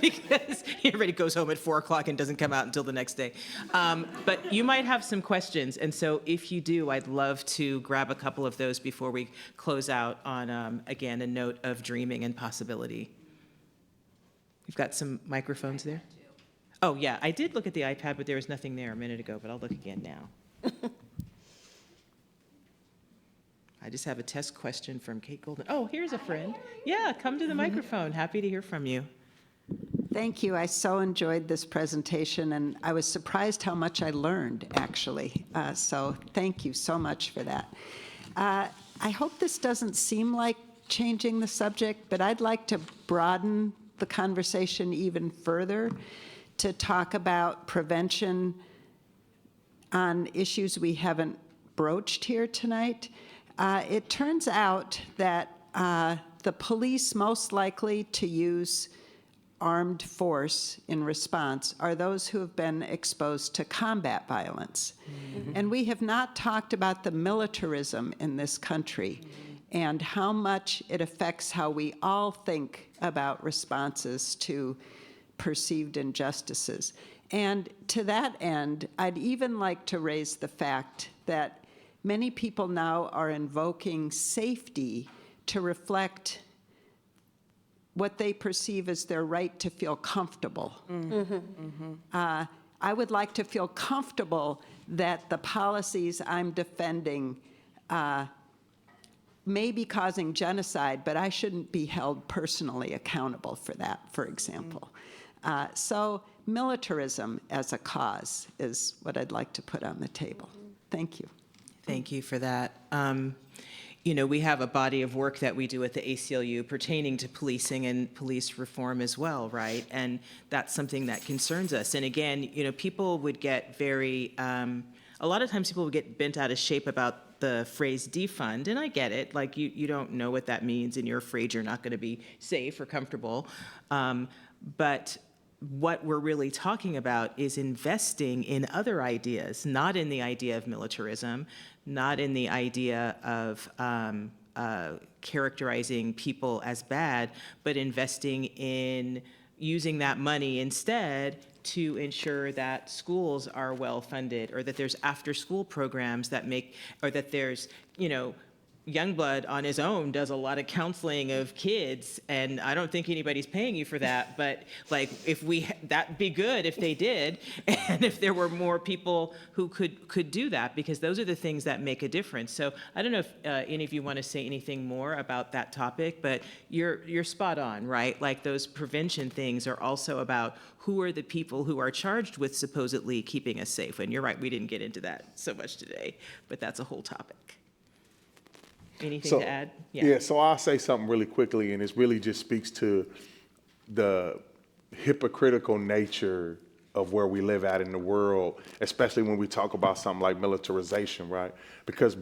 because everybody goes home at 4 o'clock and doesn't come out until the next day. But you might have some questions, and so if you do, I'd love to grab a couple of those before we close out on again a note of dreaming and possibility. We've got some microphones there. Oh, yeah, I did look at the iPad, but there was nothing there a minute ago, but I'll look again now. I just have a test question from Kate Golden. Oh, here's a friend. Yeah, come to the microphone. Happy to hear from you. Thank you. I so enjoyed this presentation, and I was surprised how much I learned, actually. So thank you so much for that. I hope this doesn't seem like changing the subject, but I'd like to broaden the conversation even further to talk about prevention on issues we haven't broached here tonight. It turns out that the police most likely to use armed force in response are those who have been exposed to combat violence. Mm-hmm. And we have not talked about the militarism in this country and how much it affects how we all think about responses to perceived injustices. And to that end, I'd even like to raise the fact that many people now are invoking safety to reflect what they perceive as their right to feel comfortable. Mm-hmm. Mm-hmm. I would like to feel comfortable that the policies I'm defending may be causing genocide, but I shouldn't be held personally accountable for that, for example. So militarism as a cause is what I'd like to put on the table. Thank you. Thank you for that. We have a body of work that we do at the ACLU pertaining to policing and police reform as well, right? And that's something that concerns us. And again, people would get very, a lot of times people would get bent out of shape about the phrase defund, and I get it. Like, you don't know what that means, and you're afraid you're not going to be safe or comfortable. But what we're really talking about is investing in other ideas, not in the idea of militarism, not in the idea of characterizing people as bad, but investing in using that money instead to ensure that schools are well funded, or that there's after-school programs that make, or that there's, Youngblood on his own does a lot of counseling of kids, and I don't think anybody's paying you for that, but like that'd be good if they did, and if there were more people who could do that, because those are the things that make a difference. So I don't know if any of you want to say anything more about that topic, but you're spot on, right? Like those prevention things are also about who are the people who are charged with supposedly keeping us safe, and you're right, we didn't get into that so much today, but that's a whole topic. Anything to add? Yeah, so I'll say something really quickly, and it really just speaks to the hypocritical nature of where we live at in the world, especially when we talk about something like militarization, right? Because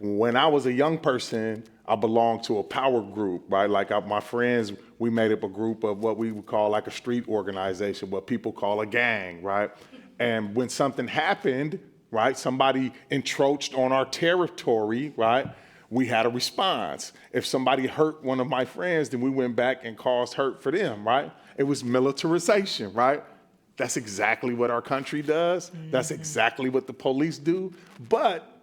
when I was a young person, I belonged to a power group, right? Like my friends, we made up a group of what we would call like a street organization, what people call a gang, right? And when something happened, right, somebody encroached on our territory, right, we had a response. If somebody hurt one of my friends, then we went back and caused hurt for them, right? It was militarization, right? That's exactly what our country does. That's exactly what the police do. But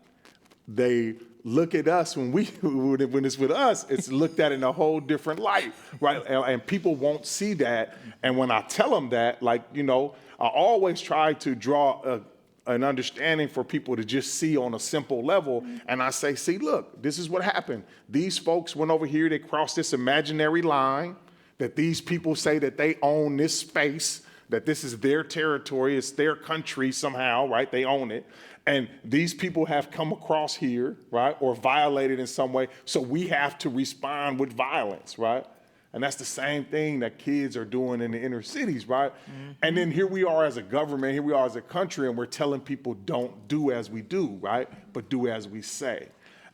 they look at us when it's with us, it's looked at in a whole different light, right? And people won't see that. And when I tell them that, like, you know, I always try to draw an understanding for people to just see on a simple level. And I say, see, look, this is what happened. These folks went over here, they crossed this imaginary line, that these people say that they own this space, that this is their territory, it's their country somehow, right? They own it. And these people have come across here, right? Or violated in some way. So we have to respond with violence, right? And that's the same thing that kids are doing in the inner cities, right? And then here we are as a government, here we are as a country, and we're telling people don't do as we do, right? But do as we say.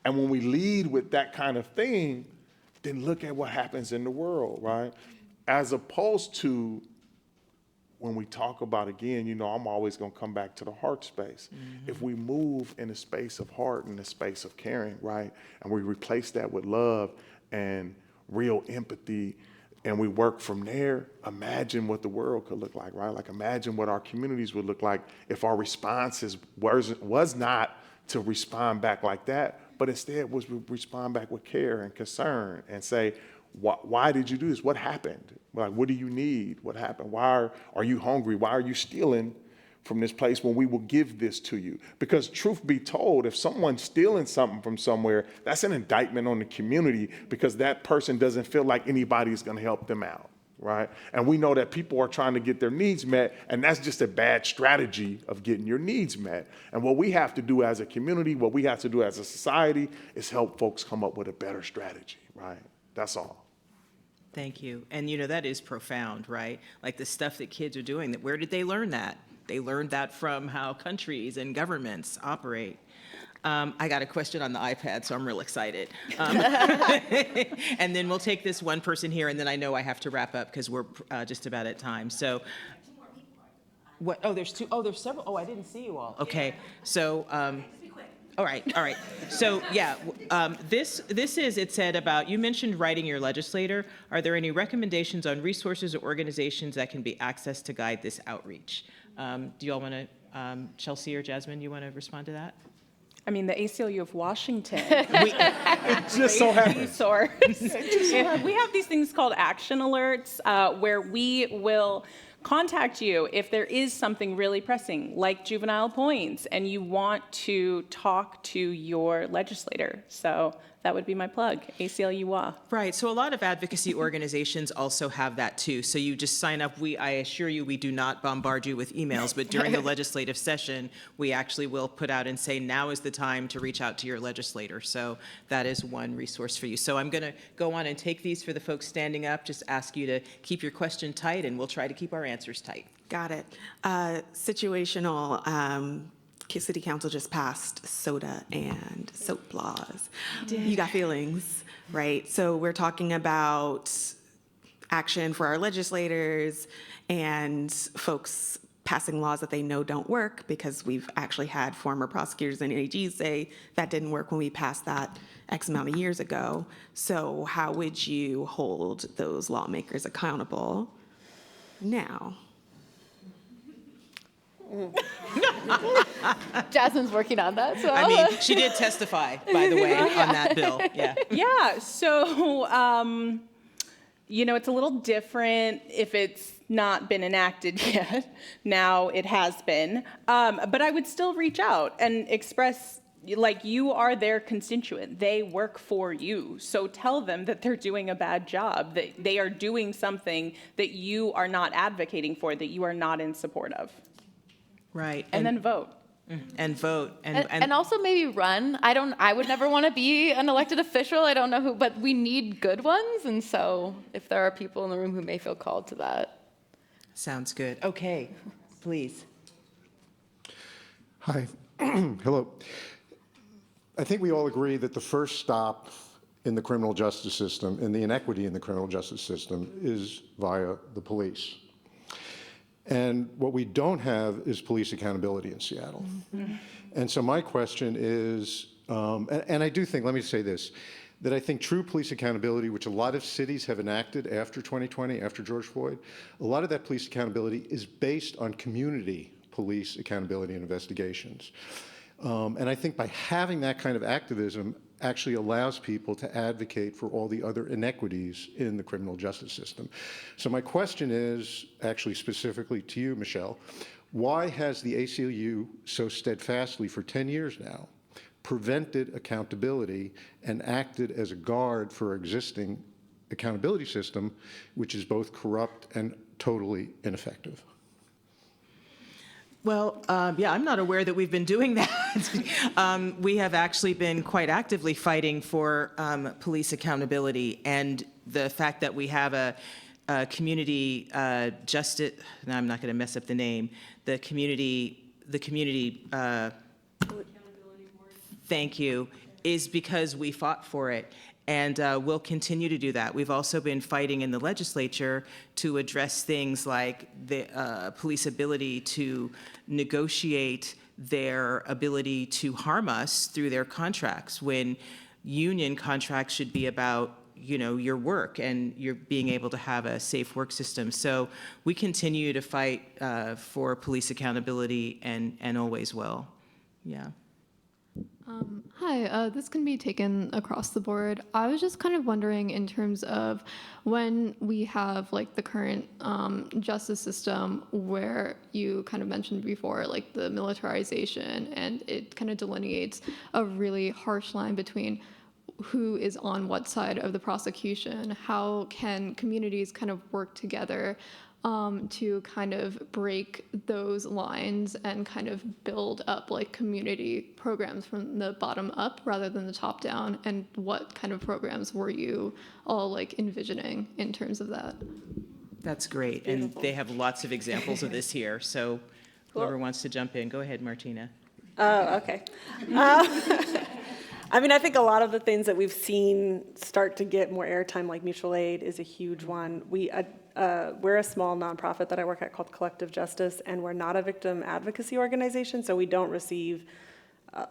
And when we lead with that kind of thing, then look at what happens in the world, right? As opposed to when we talk about, again, you know, I'm always gonna come back to the heart space. If we move in a space of heart and a space of caring, right? And we replace that with love and real empathy, and we work from there, imagine what the world could look like, right? Like imagine what our communities would look like if our responses was not to respond back like that, but instead was respond back with care and concern and say, why did you do this? What happened? Like, what do you need? What happened? Why are you hungry? Why are you stealing from this place when we will give this to you? Because truth be told, if someone's stealing something from somewhere, that's an indictment on the community, because that person doesn't feel like anybody's gonna help them out, right? And we know that people are trying to get their needs met, and that's just a bad strategy of getting your needs met. And what we have to do as a community, what we have to do as a society, is help folks come up with a better strategy, right? That's all. Thank you. And you know, that is profound, right? Like the stuff that kids are doing, where did they learn that? They learned that from how countries and governments operate. I got a question on the iPad, so I'm real excited. And then we'll take this one person here, and then I know I have to wrap up because we're just about at time. So, what? Oh, there's two. Oh, there's several. Oh, I didn't see you all. Okay, so. All right. So yeah, this is, it said about, you mentioned writing your legislator. Are there any recommendations on resources or organizations that can be accessed to guide this outreach? Do you all want to, Chelsea or Jazmyn, you want to respond to that? I mean, the ACLU of Washington. It just so happens. Resource. We have these things called action alerts where we will contact you if there is something really pressing, like juvenile points, and you want to talk to your legislator. So that would be my plug, ACLU-WA. Right, so a lot of advocacy organizations also have that too. So you just sign up. I assure you, we do not bombard you with emails, but during the legislative session, we actually will put out and say, now is the time to reach out to your legislator. So that is one resource for you. So I'm gonna go on and take these for the folks standing up, just ask you to keep your question tight, and we'll try to keep our answers tight. Got it. Situational. City Council just passed soda and soap laws. You got feelings, right? So we're talking about action for our legislators and folks passing laws that they know don't work, because we've actually had former prosecutors and AGs say that didn't work when we passed that X amount of years ago. So how would you hold those lawmakers accountable now? Jasmine's working on that, so. I mean, she did testify, by the way, on that bill. Yeah. Yeah, so, it's a little different if it's not been enacted yet. Now it has been. But I would still reach out and express, like, you are their constituent. They work for you. So tell them that they're doing a bad job, that they are doing something that you are not advocating for, that you are not in support of. Right. And then vote. And vote. And also maybe run. I would never want to be an elected official. I don't know who, but we need good ones. And so if there are people in the room who may feel called to that. Sounds good. Okay, please. Hi. Hello. I think we all agree that the first stop in the criminal justice system, and the inequity in the criminal justice system, is via the police. And what we don't have is police accountability in Seattle. Mm-hmm. And so my question is, and I do think, let me say this, that I think true police accountability, which a lot of cities have enacted after 2020, after George Floyd, a lot of that police accountability is based on community police accountability and investigations. And I think by having that kind of activism actually allows people to advocate for all the other inequities in the criminal justice system. So my question is actually specifically to you, Michele, why has the ACLU so steadfastly for 10 years now prevented accountability and acted as a guard for our existing accountability system, which is both corrupt and totally ineffective? Well, yeah, I'm not aware that we've been doing that. We have actually been quite actively fighting for police accountability, and the fact that we have a community justice, now I'm not going to mess up the name, the community thank you, is because we fought for it. And we'll continue to do that. We've also been fighting in the legislature to address things like the police ability to negotiate their ability to harm us through their contracts, when union contracts should be about your work and you're being able to have a safe work system. So we continue to fight for police accountability and always will. Yeah. Hi, this can be taken across the board. I was just kind of wondering, in terms of when we have like the current justice system, where you kind of mentioned before, like the militarization, and it kind of delineates a really harsh line between who is on what side of the prosecution. How can communities kind of work together to kind of break those lines and kind of build up like community programs from the bottom up rather than the top down? And what kind of programs were you all like envisioning in terms of that? That's great. And they have lots of examples of this here. So whoever wants to jump in, go ahead, Martina. Oh, okay. I mean, I think a lot of the things that we've seen start to get more airtime, like mutual aid, is a huge one. We're a small nonprofit that I work at called Collective Justice, and we're not a victim advocacy organization, so we don't receive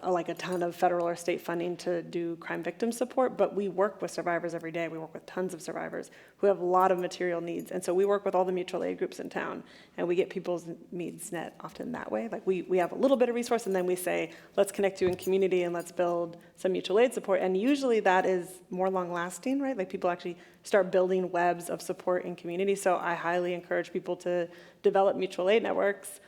like a ton of federal or state funding to do crime victim support, but we work with survivors every day. We work with tons of survivors who have a lot of material needs, and so we work with all the mutual aid groups in town, and we get people's needs met often that way. Like we have a little bit of resource, and then we say, let's connect you in community and let's build some mutual aid support, and usually that is more long-lasting, right? Like people actually start building webs of support in community, so I highly encourage people to develop mutual aid networks.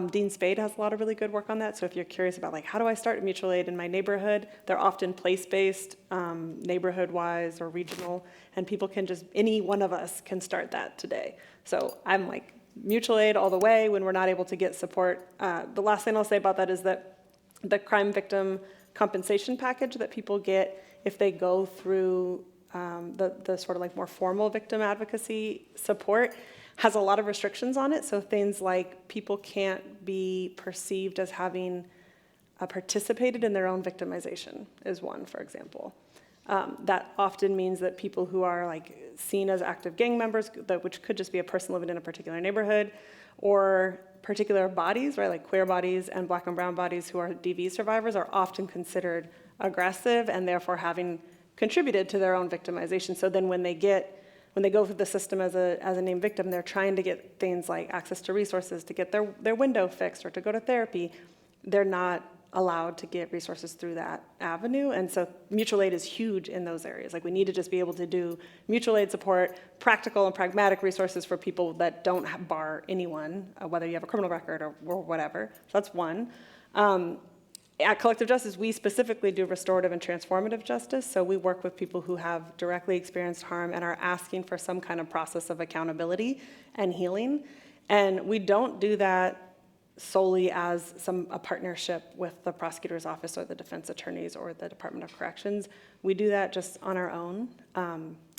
Dean Spade has a lot of really good work on that. So if you're curious about like, how do I start a mutual aid in my neighborhood? They're often place-based, neighborhood-wise or regional, and people can any one of us can start that today. So I'm like mutual aid all the way when we're not able to get support. The last thing I'll say about that is that the crime victim compensation package that people get if they go through the sort of like more formal victim advocacy support has a lot of restrictions on it. So things like people can't be perceived as having participated in their own victimization is one, for example. That often means that people who are like seen as active gang members, which could just be a person living in a particular neighborhood, or particular bodies, right, like queer bodies and black and brown bodies who are DV survivors, are often considered aggressive and therefore having contributed to their own victimization. So then when they get when they go through the system as a named victim, they're trying to get things like access to resources, to get their window fixed or to go to therapy. They're not allowed to get resources through that avenue. And so mutual aid is huge in those areas. Like we need to just be able to do mutual aid support, practical and pragmatic resources for people that don't bar anyone, whether you have a criminal record or whatever. So that's one. At Collective Justice, we specifically do restorative and transformative justice. So we work with people who have directly experienced harm and are asking for some kind of process of accountability and healing. And we don't do that solely as a partnership with the prosecutor's office or the defense attorneys or the Department of Corrections. We do that just on our own.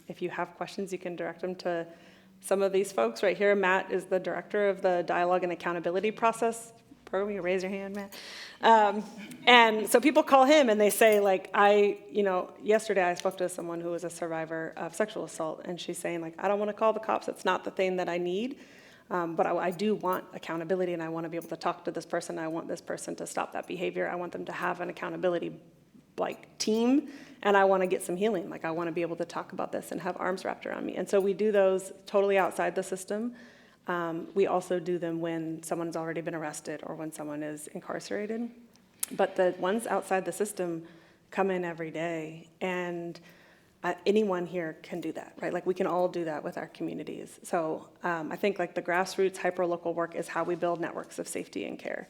If you have questions, you can direct them to some of these folks right here. Matt is the director of the Dialogue and Accountability Process program. You raise your hand, Matt. And so people call him and they say, like, yesterday I spoke to someone who was a survivor of sexual assault, and she's saying, like, I don't want to call the cops. It's not the thing that I need. But I do want accountability, and I want to be able to talk to this person. I want this person to stop that behavior. I want them to have an accountability team, and I want to get some healing. Like I want to be able to talk about this and have arms wrapped around me. And so we do those totally outside the system. We also do them when someone's already been arrested or when someone is incarcerated. But the ones outside the system come in every day, and anyone here can do that, right? Like we can all do that with our communities. So I think like the grassroots hyperlocal work is how we build networks of safety and care.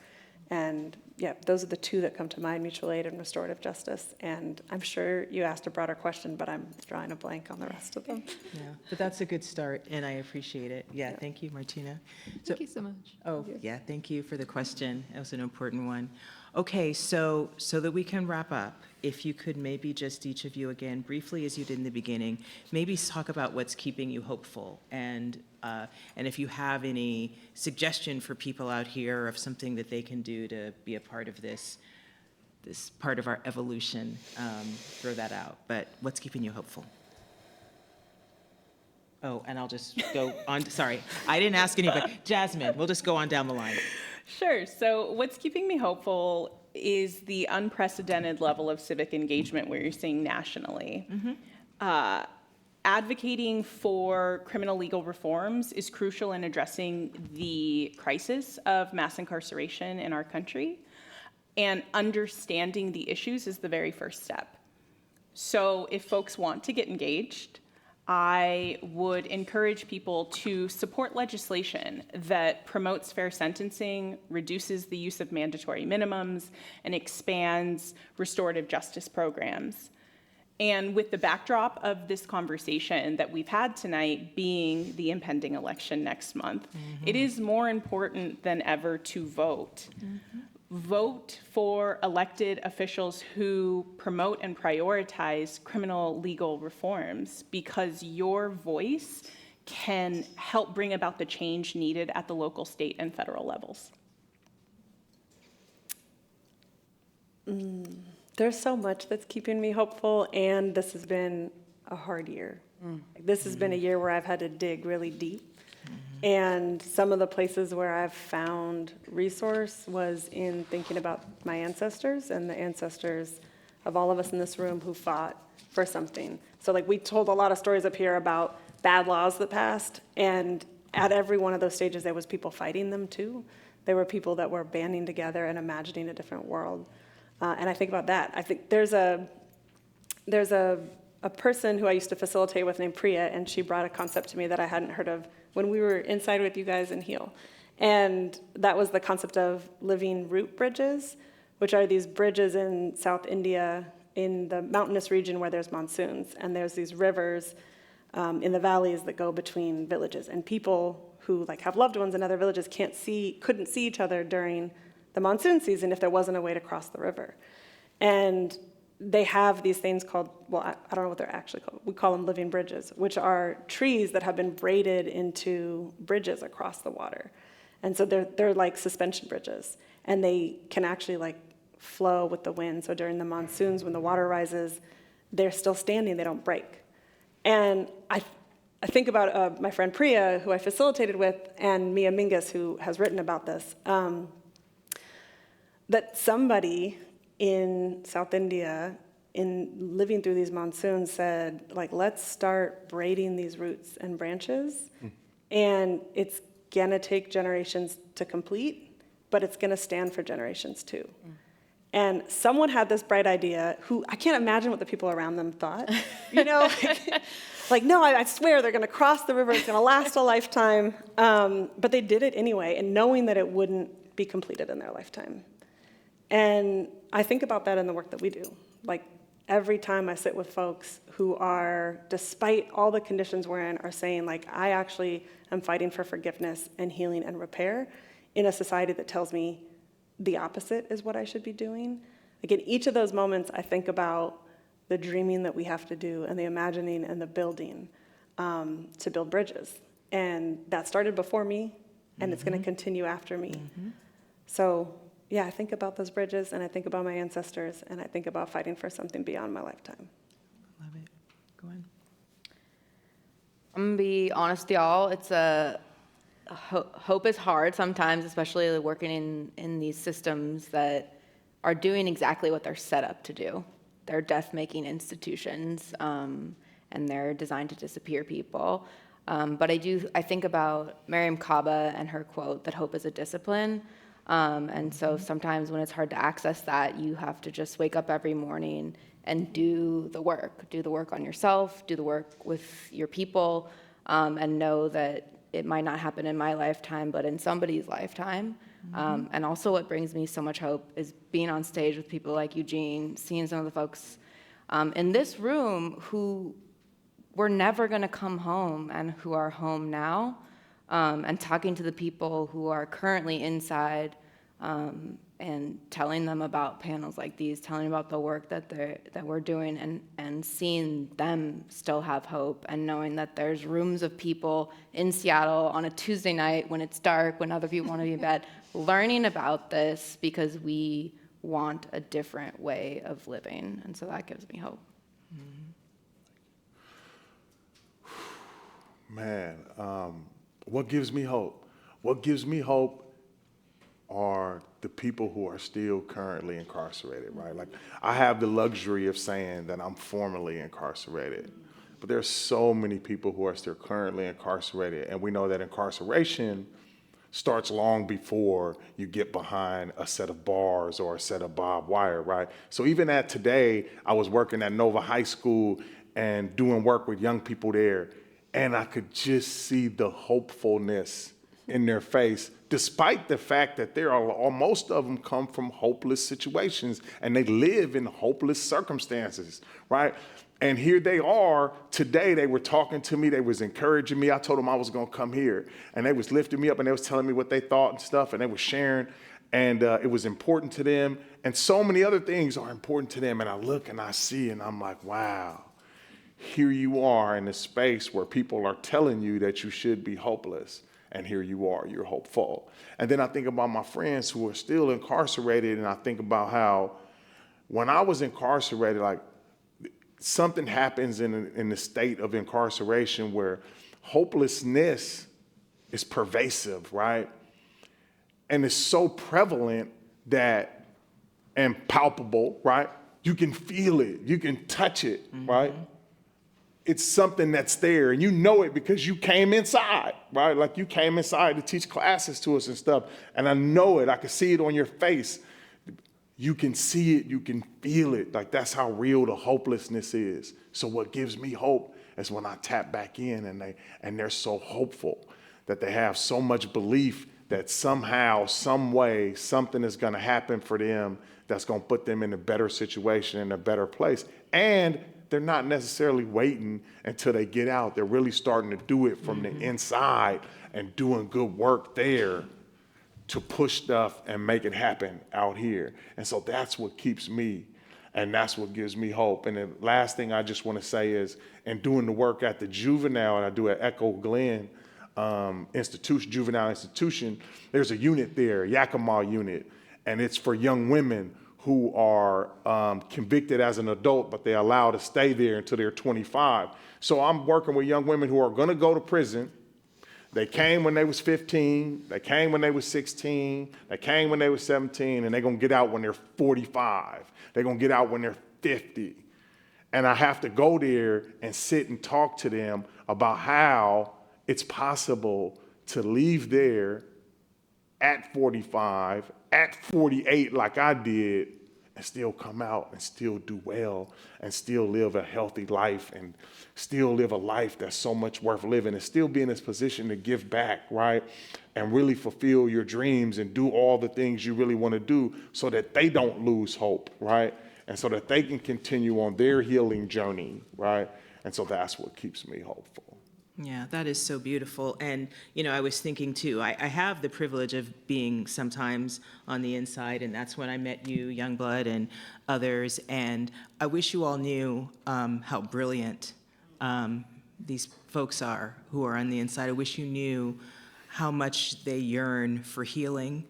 And yeah, those are the two that come to mind, mutual aid and restorative justice. And I'm sure you asked a broader question, but I'm drawing a blank on the rest of them. Yeah, but that's a good start, and I appreciate it. Yeah, thank you, Martina. Thank you so much. Oh, yeah, thank you for the question. That was an important one. Okay, so that we can wrap up, if you could maybe just each of you again, briefly as you did in the beginning, maybe talk about what's keeping you hopeful, and if you have any suggestion for people out here of something that they can do to be a part of this part of our evolution, throw that out. But what's keeping you hopeful? Oh, and I'll just go on. Sorry, I didn't ask anybody. Jazmyn, we'll just go on down the line. Sure. So what's keeping me hopeful is the unprecedented level of civic engagement we're seeing nationally. Advocating for criminal legal reforms is crucial in addressing the crisis of mass incarceration in our country, and understanding the issues is the very first step. So if folks want to get engaged, I would encourage people to support legislation that promotes fair sentencing, reduces the use of mandatory minimums, and expands restorative justice programs. And with the backdrop of this conversation that we've had tonight being the impending election next month, it is more important than ever to vote. Vote for elected officials who promote and prioritize criminal legal reforms, because your voice can help bring about the change needed at the local, state, and federal levels. There's so much that's keeping me hopeful, and this has been a hard year. This has been a year where I've had to dig really deep. And some of the places where I've found resource was in thinking about my ancestors and the ancestors of all of us in this room who fought for something. So like we told a lot of stories up here about bad laws that passed, and at every one of those stages there was people fighting them too. There were people that were banding together and imagining a different world. And I think about that. I think there's a person who I used to facilitate with named Priya, and she brought a concept to me that I hadn't heard of when we were inside with you guys in Heal. And that was the concept of living root bridges, which are these bridges in South India in the mountainous region where there's monsoons. And there's these rivers in the valleys that go between villages. And people who like have loved ones in other villages couldn't see each other during the monsoon season if there wasn't a way to cross the river. And they have these things called, well, I don't know what they're actually called. We call them living bridges, which are trees that have been braided into bridges across the water. And so they're like suspension bridges, and they can actually like flow with the wind. So during the monsoons, when the water rises, they're still standing, they don't break. And I think about my friend Priya, who I facilitated with, and Mia Mingus, who has written about this, that somebody in South India in living through these monsoons said, like, let's start braiding these roots and branches. And it's gonna take generations to complete, but it's gonna stand for generations too. And someone had this bright idea who, I can't imagine what the people around them thought. You know, like no, I swear they're gonna cross the river, it's gonna last a lifetime. But they did it anyway, and knowing that it wouldn't be completed in their lifetime. And I think about that in the work that we do. Like every time I sit with folks who are, despite all the conditions we're in, are saying like, I actually am fighting for forgiveness and healing and repair in a society that tells me the opposite is what I should be doing. Like in each of those moments, I think about the dreaming that we have to do and the imagining and the building to build bridges. And that started before me, and it's gonna continue after me. So yeah, I think about those bridges, and I think about my ancestors, and I think about fighting for something beyond my lifetime. Love it. Go on. I'm gonna be honest with y'all, it's hope is hard sometimes, especially working in these systems that are doing exactly what they're set up to do. They're death-making institutions, and they're designed to disappear people. But I think about Mariam Kaba and her quote that hope is a discipline. And so sometimes when it's hard to access that, you have to just wake up every morning and do the work on yourself, do the work with your people, and know that it might not happen in my lifetime, but in somebody's lifetime. And also what brings me so much hope is being on stage with people like Eugene, seeing some of the folks in this room who were never gonna come home and who are home now, and talking to the people who are currently inside and telling them about panels like these, telling them about the work that we're doing, and seeing them still have hope, and knowing that there's rooms of people in Seattle on a Tuesday night when it's dark, when other people want to be in bed, learning about this because we want a different way of living. And so that gives me hope. Man, what gives me hope? What gives me hope are the people who are still currently incarcerated, right? Like, I have the luxury of saying that I'm formerly incarcerated, but there's so many people who are still currently incarcerated, and we know that incarceration starts long before you get behind a set of bars or a set of barbed wire, right? So even at today, I was working at Nova High School and doing work with young people there, and I could just see the hopefulness in their face, despite the fact that most of them come from hopeless situations and they live in hopeless circumstances, right? And here they are today. They were talking to me. They was encouraging me. I told them I was going to come here, and they was lifting me up, and they was telling me what they thought and stuff, and they was sharing, and it was important to them. And so many other things are important to them. And I look and I see, and I'm like, wow, here you are in a space where people are telling you that you should be hopeless. And here you are, you're hopeful. And then I think about my friends who are still incarcerated, and I think about how when I was incarcerated, like, something happens in the state of incarceration where hopelessness is pervasive, right? And it's so prevalent that, and palpable, right? You can feel it, you can touch it, right? It's something that's there, and you know it because you came inside, right? Like, you came inside to teach classes to us and stuff, and I know it, I can see it on your face. You can see it, you can feel it. Like, that's how real the hopelessness is. So what gives me hope is when I tap back in and they're so hopeful, that they have so much belief that somehow, some way, something is gonna happen for them that's gonna put them in a better situation, in a better place. And they're not necessarily waiting until they get out. They're really starting to do it from the inside and doing good work there to push stuff and make it happen out here. And so that's what keeps me, and that's what gives me hope. And the last thing I just want to say is, in doing the work at the juvenile, and I do at Echo Glen juvenile institution, there's a unit there, Yakima unit, and it's for young women who are convicted as an adult, but they're allowed to stay there until they're 25. So I'm working with young women who are gonna go to prison. They came when they was 15, they came when they was 16, they came when they was 17, and they're gonna get out when they're 45. They're gonna get out when they're 50. And I have to go there and sit and talk to them about how it's possible to leave there at 45, at 48 like I did, and still come out and still do well and still live a healthy life and still live a life that's so much worth living and still be in this position to give back, right? And really fulfill your dreams and do all the things you really want to do so that they don't lose hope, right? And so that they can continue on their healing journey, right? And so that's what keeps me hopeful. Yeah, that is so beautiful. And, you know, I was thinking too, I have the privilege of being sometimes on the inside, and that's when I met you, Youngblood, and others. And I wish you all knew how brilliant these folks are who are on the inside. I wish you knew how much they yearn for healing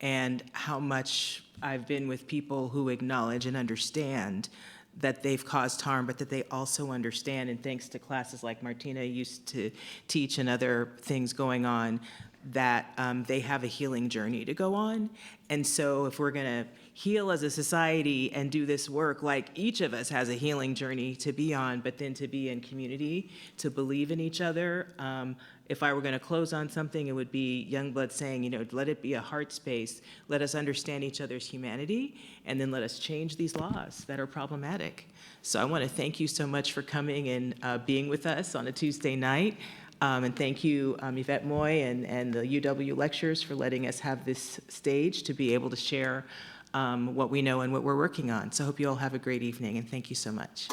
and how much I've been with people who acknowledge and understand that they've caused harm, but that they also understand, and thanks to classes like Martina used to teach and other things going on, that they have a healing journey to go on. And so if we're gonna heal as a society and do this work, like each of us has a healing journey to be on, but then to be in community, to believe in each other. If I were gonna close on something, it would be Youngblood saying, you know, let it be a heart space, let us understand each other's humanity, and then let us change these laws that are problematic. So I wanna thank you so much for coming and being with us on a Tuesday night. And thank you, Yvette Moy and the UW lecturers for letting us have this stage to be able to share what we know and what we're working on. So I hope you all have a great evening, and thank you so much.